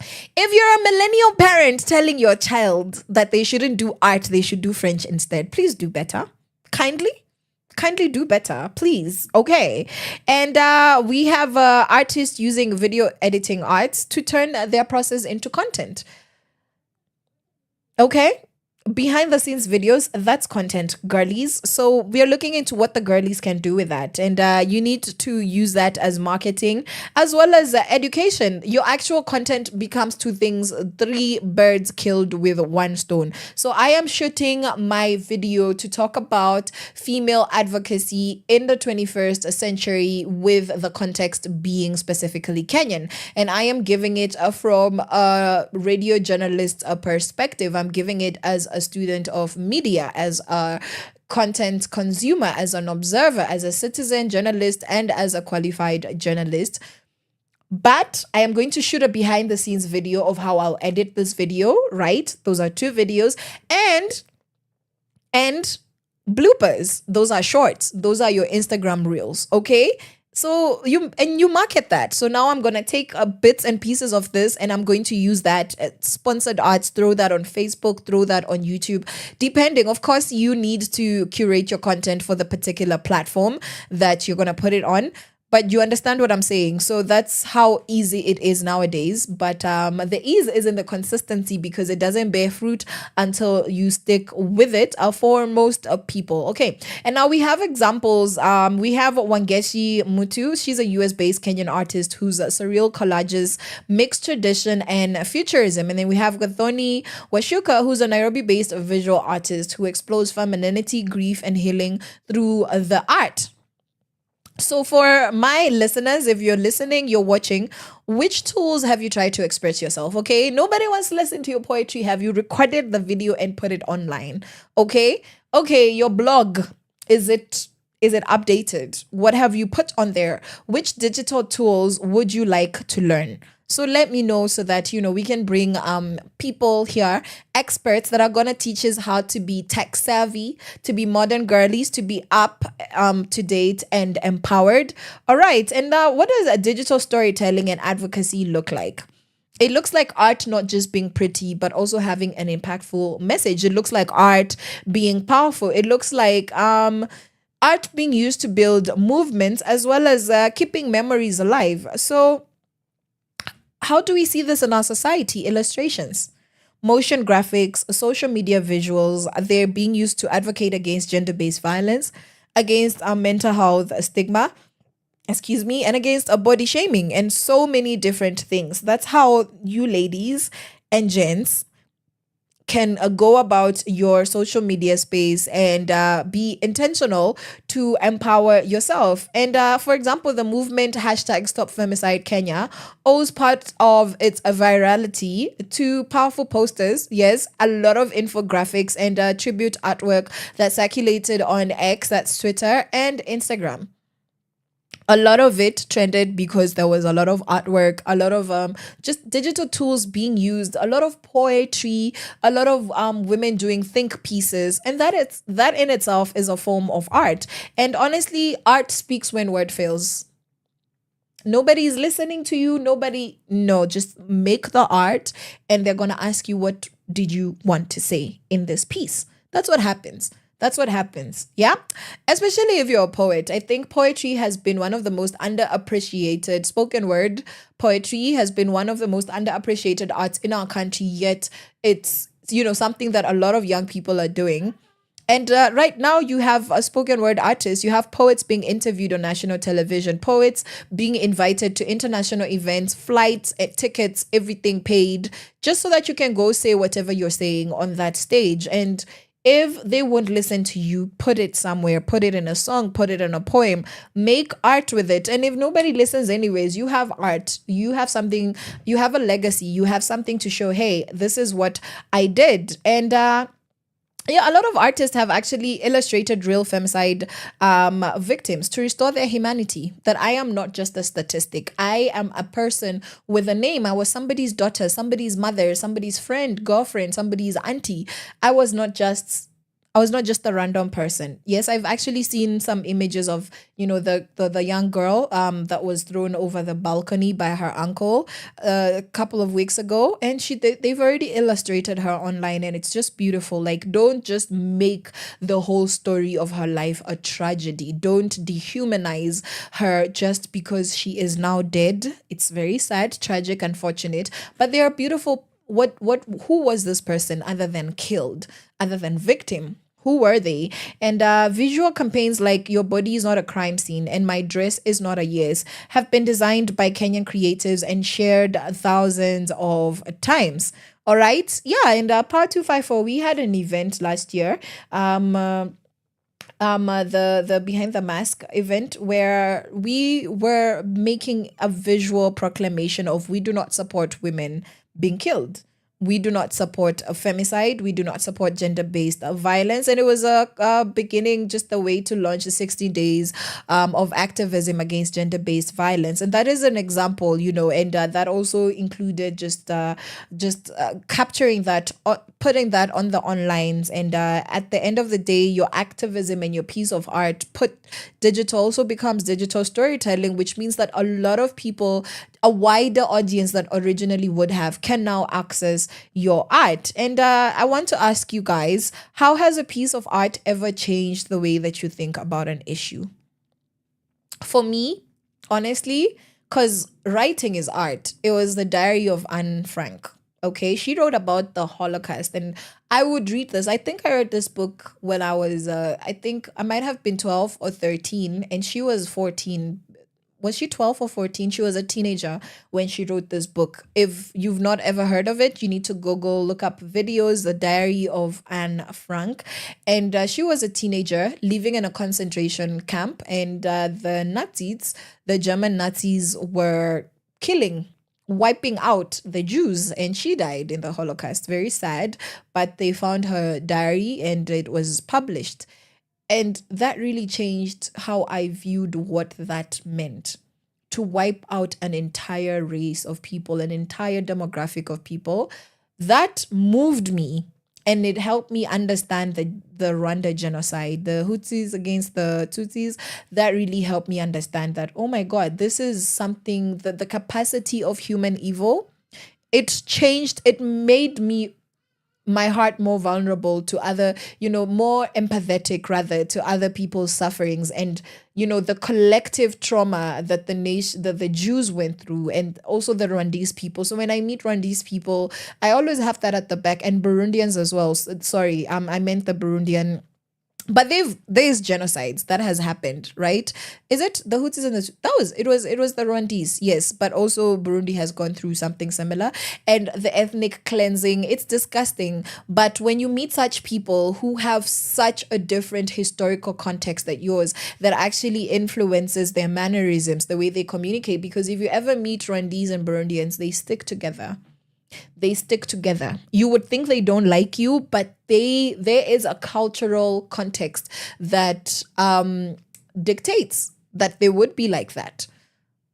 Speaker 4: If you're a millennial parent telling your child that they shouldn't do art, they should do French instead, please do better. Kindly do better, please. Okay. And we have artists using video editing arts to turn their process into content. Okay. Behind the scenes videos, that's content, girlies. So we are looking into what the girlies can do with that. And you need to use that as marketing as well as education. Your actual content becomes two things, 3 birds killed with 1 stone. So I am shooting my video to talk about female advocacy in the 21st century with the context being specifically Kenyan. And I am giving it from a radio journalist perspective. I'm giving it as a student of media, as a content consumer, as an observer, as a citizen journalist, and as a qualified journalist. But I am going to shoot a behind the scenes video of how I'll edit this video, right? Those are 2 videos. And bloopers. Those are shorts. Those are your Instagram reels, okay? So you market that. So now I'm going to take bits and pieces of this and I'm going to use that sponsored ads, throw that on Facebook, throw that on YouTube, depending. Of course, you need to curate your content for the particular platform that you're going to put it on. But you understand what I'm saying. So that's how easy it is nowadays. But the ease is in the consistency because it doesn't bear fruit until you stick with it for most people. Okay. And now we have examples. We have Wangeshi Mutu. She's a US-based Kenyan artist whose surreal collages mix tradition and futurism. And then we have Gathoni Washuka, who's a Nairobi-based visual artist who explores femininity, grief, and healing through the art. So for my listeners, if you're listening, you're watching, which tools have you tried to express yourself? Okay. Nobody wants to listen to your poetry. Have you recorded the video and put it online? Okay. Okay. Your blog, is it updated? What have you put on there? Which digital tools would you like to learn? So let me know so that, we can bring people here, experts that are going to teach us how to be tech savvy, to be modern girlies, to be up to date and empowered. All right. And what does a digital storytelling and advocacy look like? It looks like art not just being pretty, but also having an impactful message. It looks like art being powerful. It looks like art being used to build movements as well as keeping memories alive. So how do we see this in our society? Illustrations, motion graphics, social media visuals, they're being used to advocate against gender-based violence, against mental health stigma, and against body shaming and so many different things. That's how you ladies and gents can go about your social media space and be intentional to empower yourself. And for example, the movement #StopFemicide owes part of its virality to powerful posters. Yes, a lot of infographics and tribute artwork that circulated on X, that's Twitter, and Instagram. A lot of it trended because there was a lot of artwork, a lot of just digital tools being used, a lot of poetry, a lot of women doing think pieces, and that in itself is a form of art. And honestly, art speaks when word fails. Nobody's listening to you. Just make the art and they're going to ask you, what did you want to say in this piece? That's what happens. Yeah. Especially if you're a poet. I think poetry has been one of the most underappreciated, spoken word poetry has been one of the most underappreciated arts in our country. Yet it's, something that a lot of young people are doing. And right now, you have a spoken word artist, you have poets being interviewed on national television, poets being invited to international events, flights, tickets, everything paid, just so that you can go say whatever you're saying on that stage. And if they won't listen to you, put it somewhere, put it in a song, put it in a poem, make art with it. And if nobody listens anyways, you have art, you have something, you have a legacy, you have something to show, hey, this is what I did. And yeah, a lot of artists have actually illustrated real femicide victims to restore their humanity. That I am not just a statistic. I am a person with a name. I was somebody's daughter, somebody's mother, somebody's friend, girlfriend, somebody's auntie. I was not just a random person. Yes, I've actually seen some images of, the young girl that was thrown over the balcony by her uncle a couple of weeks ago, and they've already illustrated her online, and it's just beautiful. Like, don't just make the whole story of her life a tragedy. Don't dehumanize her just because she is now dead. It's very sad, tragic, unfortunate, but they are beautiful. Who was this person other than killed, other than victim? Who were they? And visual campaigns like Your Body is Not a Crime Scene and My Dress is Not a Yes have been designed by Kenyan creatives and shared thousands of times. All right. Yeah. And Part 254, we had an event last year. The Behind the Mask event, where we were making a visual proclamation of we do not support women being killed. We do not support a femicide. We do not support gender-based violence. And it was a beginning, just a way to launch the 60 days of activism against gender-based violence. And that is an example, and that also included just capturing that, putting that on the onlines. And at the end of the day, your activism and your piece of art also becomes digital storytelling, which means that a lot of people, a wider audience that originally would have, can now access your art. And I want to ask you guys, how has a piece of art ever changed the way that you think about an issue? For me, honestly, because writing is art. It was the diary of Anne Frank. Okay, she wrote about the Holocaust, and I would read this. I think I read this book when I was, I think I might have been 12 or 13, and she was 14. Was she 12 or 14? She was a teenager when she wrote this book. If you've not ever heard of it, you need to Google, look up videos, The Diary of Anne Frank. And she was a teenager living in a concentration camp, and the German Nazis were wiping out the Jews, and she died in the Holocaust. Very sad, but they found her diary and it was published. And that really changed how I viewed what that meant, to wipe out an entire race of people, an entire demographic of people. That moved me, and it helped me understand the Rwanda genocide, the Hutsis against the Tutsis. That really helped me understand that, oh my God, this is something that the capacity of human evil, it made my heart more vulnerable to other, more empathetic rather to other people's sufferings, and the collective trauma that the Jews went through, and also the Rwandese people. So when I meet Rwandese people, I always have that at the back, and Burundians as well. Sorry, I meant the Burundian. But there's genocides that has happened, right? Is it the Hutsis and it was the Rwandese, yes, but also Burundi has gone through something similar, and the ethnic cleansing, it's disgusting. But when you meet such people who have such a different historical context than yours, that actually influences their mannerisms, the way they communicate, because if you ever meet Rwandese and Burundians, they stick together. You would think they don't like you, but there is a cultural context that dictates that they would be like that,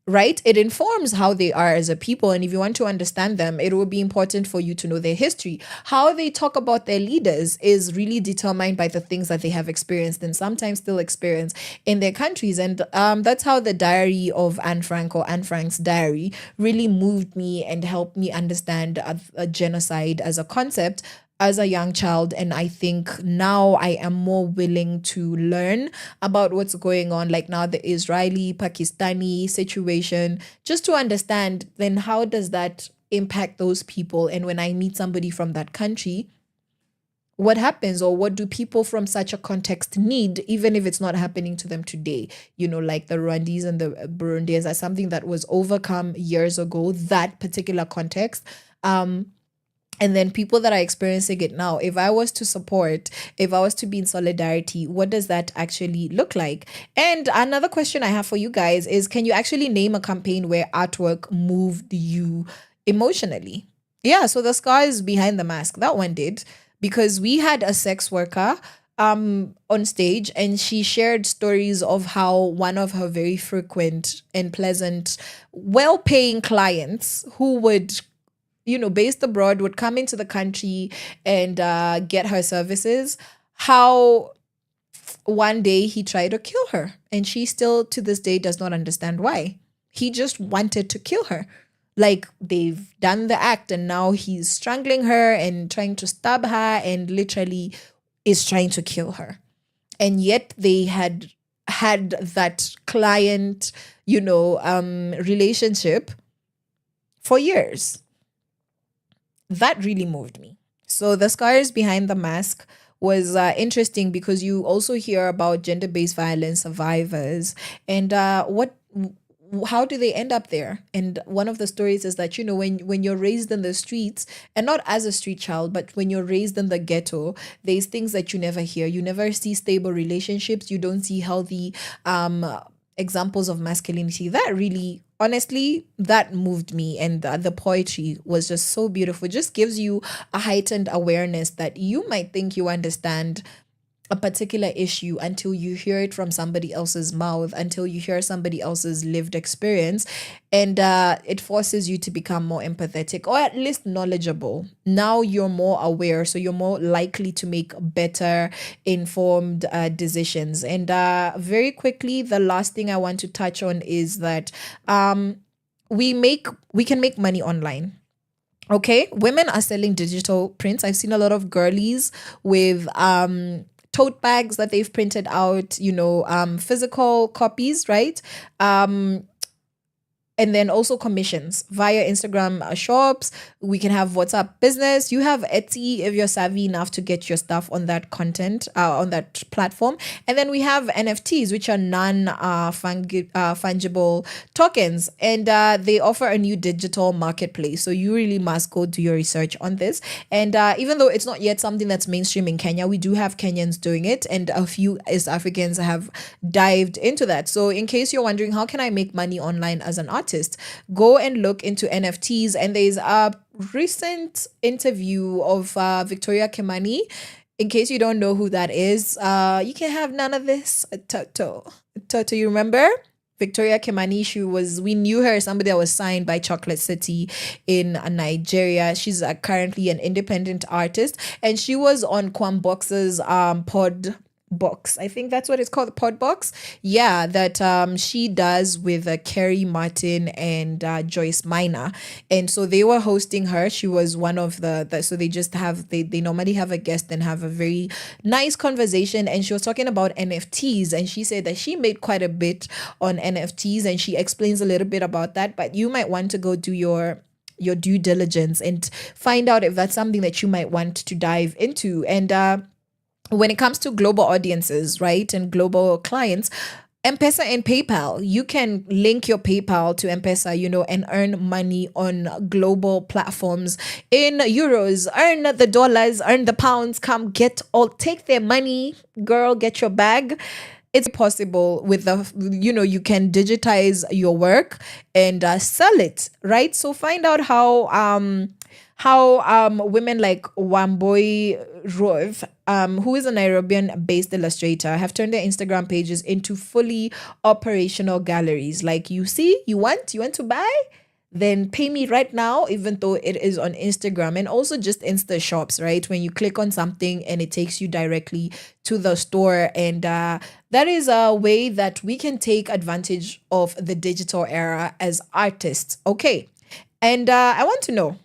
Speaker 4: right? It informs how they are as a people. And if you want to understand them, it will be important for you to know their history. How they talk about their leaders is really determined by the things that they have experienced and sometimes still experience in their countries. And that's how the diary of Anne Frank, or Anne Frank's diary, really moved me and helped me understand a genocide as a concept as a young child. And I think now I am more willing to learn about what's going on, like now the Israeli-Pakistani situation, just to understand then how does that impact those people. And when I meet somebody from that country, what happens, or what do people from such a context need, even if it's not happening to them today? Like the Rwandese and the Burundis are something that was overcome years ago, that particular context. And then people that are experiencing it now, if I was to support, if I was to be in solidarity, what does that actually look like? And another question I have for you guys is, can you actually name a campaign where artwork moved you emotionally? Yeah, so the scars behind the mask, that one did, because we had a sex worker on stage, and she shared stories of how one of her very frequent and pleasant, well-paying clients who would based abroad would come into the country and get her services, how one day he tried to kill her. And she still to this day does not understand why. He just wanted to kill her. Like, they've done the act and now he's strangling her and trying to stab her and literally is trying to kill her. And yet they had that client, relationship for years. That really moved me. So the scars behind the mask was interesting, because you also hear about gender-based violence survivors and how do they end up there? And one of the stories is that, when you're raised in the streets, and not as a street child, but when you're raised in the ghetto, there's things that you never hear. You never see stable relationships. You don't see healthy examples of masculinity. That really, honestly, that moved me. And the poetry was just so beautiful. It just gives you a heightened awareness that you might think you understand a particular issue until you hear it from somebody else's mouth, until you hear somebody else's lived experience, and it forces you to become more empathetic, or at least knowledgeable. Now you're more aware, so you're more likely to make better informed decisions. And very quickly, the last thing I want to touch on is that we can make money online. Okay, women are selling digital prints. I've seen a lot of girlies with tote bags that they've printed out, physical copies, right? And then also commissions via Instagram shops. We can have WhatsApp business. You have Etsy if you're savvy enough to get your stuff on that content, on that platform. And then we have NFTs, which are non-fungible tokens. And they offer a new digital marketplace. So you really must go do your research on this. And even though it's not yet something that's mainstream in Kenya, we do have Kenyans doing it. And a few East Africans have dived into that. So in case you're wondering, how can I make money online as an artist? Go and look into NFTs, and there's a recent interview of Victoria Kimani. In case you don't know who that is, you can have none of this. Toto, you remember? Victoria Kimani, we knew her as somebody that was signed by Chocolate City in Nigeria. She's currently an independent artist, and she was on Kwambox's pod box. I think that's what it's called, the pod box. Yeah, that she does with Kerry Martin and Joyce Minor. And so they were hosting her. She was one of so they just have, they normally have a guest and have a very nice conversation. And she was talking about NFTs, and she said that she made quite a bit on NFTs, and she explains a little bit about that. But you might want to go do your due diligence and find out if that's something that you might want to dive into. And when it comes to global audiences, right, and global clients, M-Pesa and PayPal, you can link your PayPal to M-Pesa, and earn money on global platforms in euros. Earn the dollars, earn the pounds, take their money, girl, get your bag. It's possible with you can digitize your work and sell it, right? So find out how women like Wamboi Rove, who is a Nairobian-based illustrator, have turned their Instagram pages into fully operational galleries. Like, you want to buy? Then pay me right now, even though it is on Instagram. And also just Insta shops, right? When you click on something and it takes you directly to the store. And that is a way that we can take advantage of the digital era as artists. Okay. And I want to know,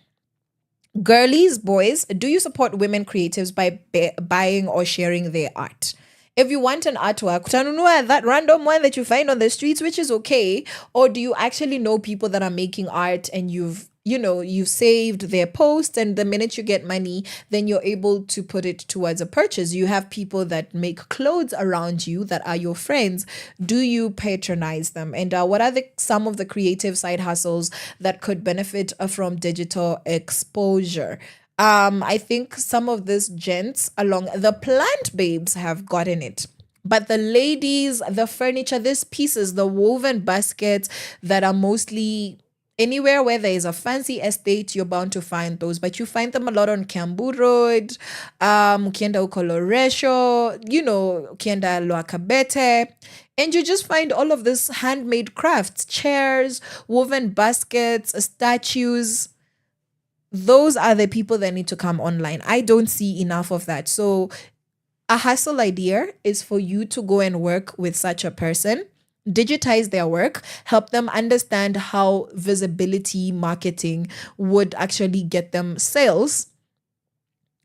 Speaker 4: girlies, boys, do you support women creatives by buying or sharing their art? If you want an artwork, utanunua that random one that you find on the streets, which is okay, or do you actually know people that are making art and you've you've saved their post, and the minute you get money, then you're able to put it towards a purchase. You have people that make clothes around you that are your friends. Do you patronize them? And what are some of the creative side hustles that could benefit from digital exposure? I think some of these gents along the plant babes have gotten it. But the ladies, the furniture, these pieces, the woven baskets that are mostly anywhere where there is a fancy estate, you're bound to find those. But you find them a lot on Kiambu Road, Kienda Ukoloresho, Kienda Luakabete. And you just find all of this handmade crafts, chairs, woven baskets, statues. Those are the people that need to come online. I don't see enough of that. So a hustle idea is for you to go and work with such a person, digitize their work, help them understand how visibility marketing would actually get them sales,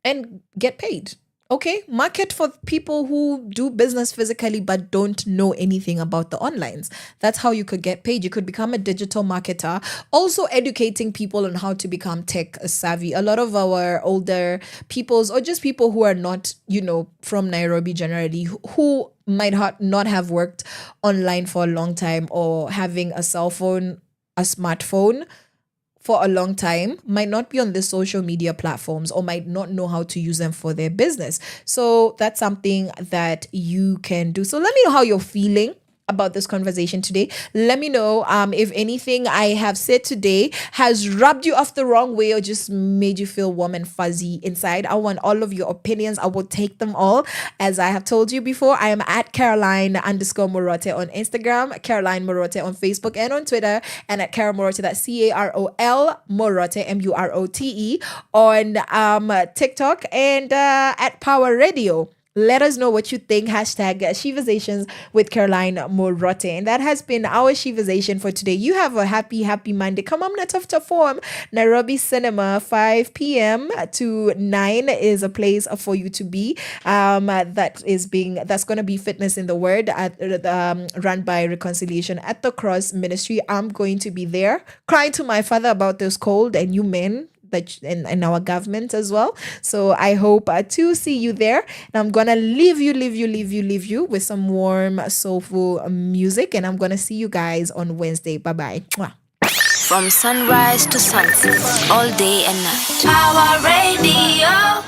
Speaker 4: and get paid. Okay, market for people who do business physically but don't know anything about the onlines. That's how you could get paid. You could become a digital marketer, also educating people on how to become tech savvy. A lot of our older peoples, or just people who are not, from Nairobi generally, who might not have worked online for a long time, or having a cell phone, a smartphone for a long time, might not be on the social media platforms, or might not know how to use them for their business. So that's something that you can do. So let me know how you're feeling about this conversation today. Let me know if anything I have said today has rubbed you off the wrong way, or just made you feel warm and fuzzy inside. I want all of your opinions. I will take them all. As I have told you before, I am at Caroline_Murote on Instagram, Caroline Murote on Facebook and on Twitter, and at Carol Murote, that's CAROL Murote, MUROTE, on TikTok, and at Power Radio. Let us know what you think. Hashtag Sheversations with Caroline Murote. And that has been our Sheversation for today. You have a happy Monday. Come on, not to form. Nairobi Cinema, 5 p.m. to 9 is a place for you to be. That's going to be Fitness in the Word, run by Reconciliation at the Cross Ministry. I'm going to be there, crying to my father about this cold and you men that in our government as well. So I hope to see you there. And I'm gonna leave you with some warm, soulful music. And I'm gonna see you guys on Wednesday. Bye-bye. Mwah.
Speaker 1: From sunrise to sunset, all day and night. Power Radio.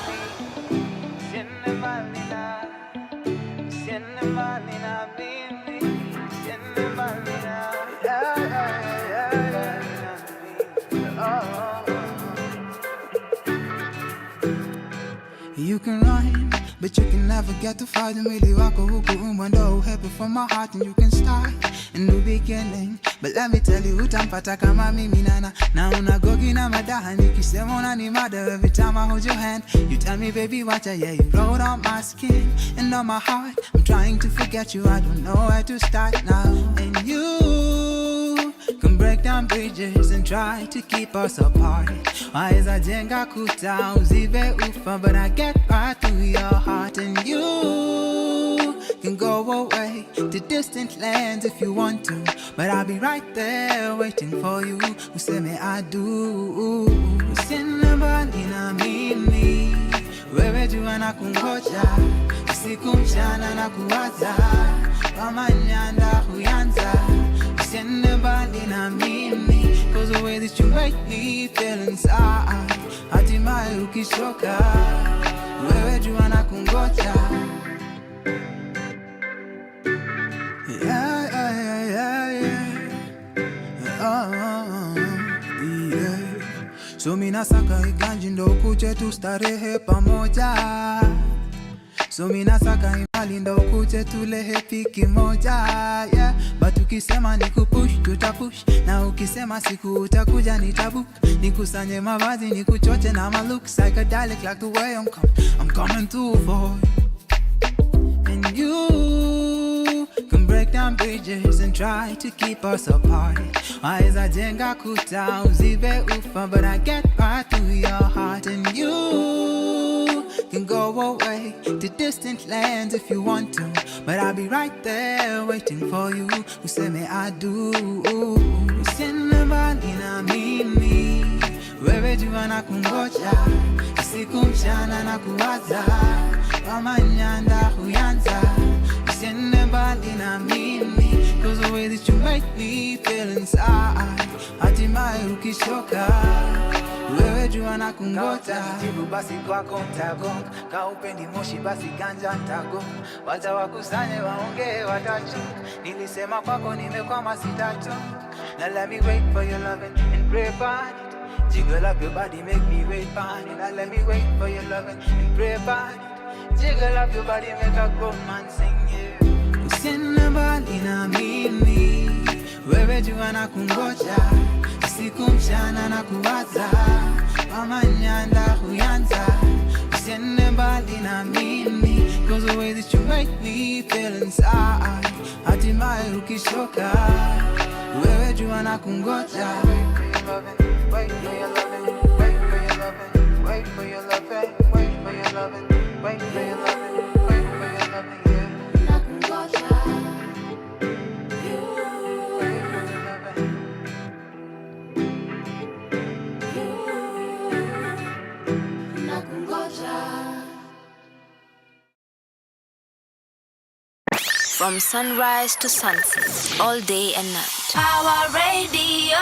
Speaker 5: You can run, but you can never get to fight. And really walk a hook window happy from my heart, and you can start a new beginning. But let me tell you, utampata kama mimi nana. Na unagogi na madaha, nikisema unanimada. Every time I hold your hand, you tell me, baby, watcha, yeah, you wrote on my skin and on my heart. I'm trying to forget you, I don't know where to start now. And you can break down bridges and try to keep us apart. Why is I jenga kuta uzibe ufa, but I get right through your heart. And you can go away to distant lands if you want to, but I'll be right there waiting for you. Useme I do. Useme mbali na mimi, wewe jua na kungoja, usiku mchana na kuwaza, kama nyanda huyanza. Useme mbali na mimi, 'cause the way that you make me feel inside, hatimaye ukishoka, wewe jua na kungoja. So mina saka iganji ndo kuche tu starehe pamoja. So mina saka imali ndo kuche tulehe piki moja, yeah. But ukisema ni kupush tutapush, na ukisema siku utakuja nitabook. Nikusanye mavazi nikuchoche na my look psychedelic like the way I'm coming through for you. And you can break down bridges and try to keep us apart. Why is I jenga kuta uzibe ufa, but I get right through your heart. And you can go away to distant lands if you want to, but I'll be right there waiting for you. Useme I do. Useme mbali na mimi, wewe jua na kungoja, usiku mchana na kuwaza, kama nyanda huyanza, usiende mbali na mimi, cause the way that you make me feel inside, hatimaye ukishoka, wewe jua na kungoja, jibu basi kwako mtagonga, kaupendi moshi basi ganja ntagonga, wacha wakusanye waongee watachunga, nilisema kwako nimekwama sitatoka. Now let me wait for your loving and pray upon it. Jiggle up your body, make me wait upon it. Now let me wait for your loving and pray upon it. Jiggle up your body, make a grown man sing, yeah. Usiende mbali na mimi, wewe jua na kungoja, usiku mchana na kuwaza, kama nyanda huyanza, usiende mbali na mimi, cause the way that you make me feel inside, hatimaye ukishoka, wewe jua na kungoja. Wait for your loving, wait for your loving, wait for your loving, wait for your loving, wait for your loving, wait for your loving, yeah. Na kungoja, wait for your loving, na kungoja.
Speaker 1: From sunrise to sunset, all day and night. Power Radio.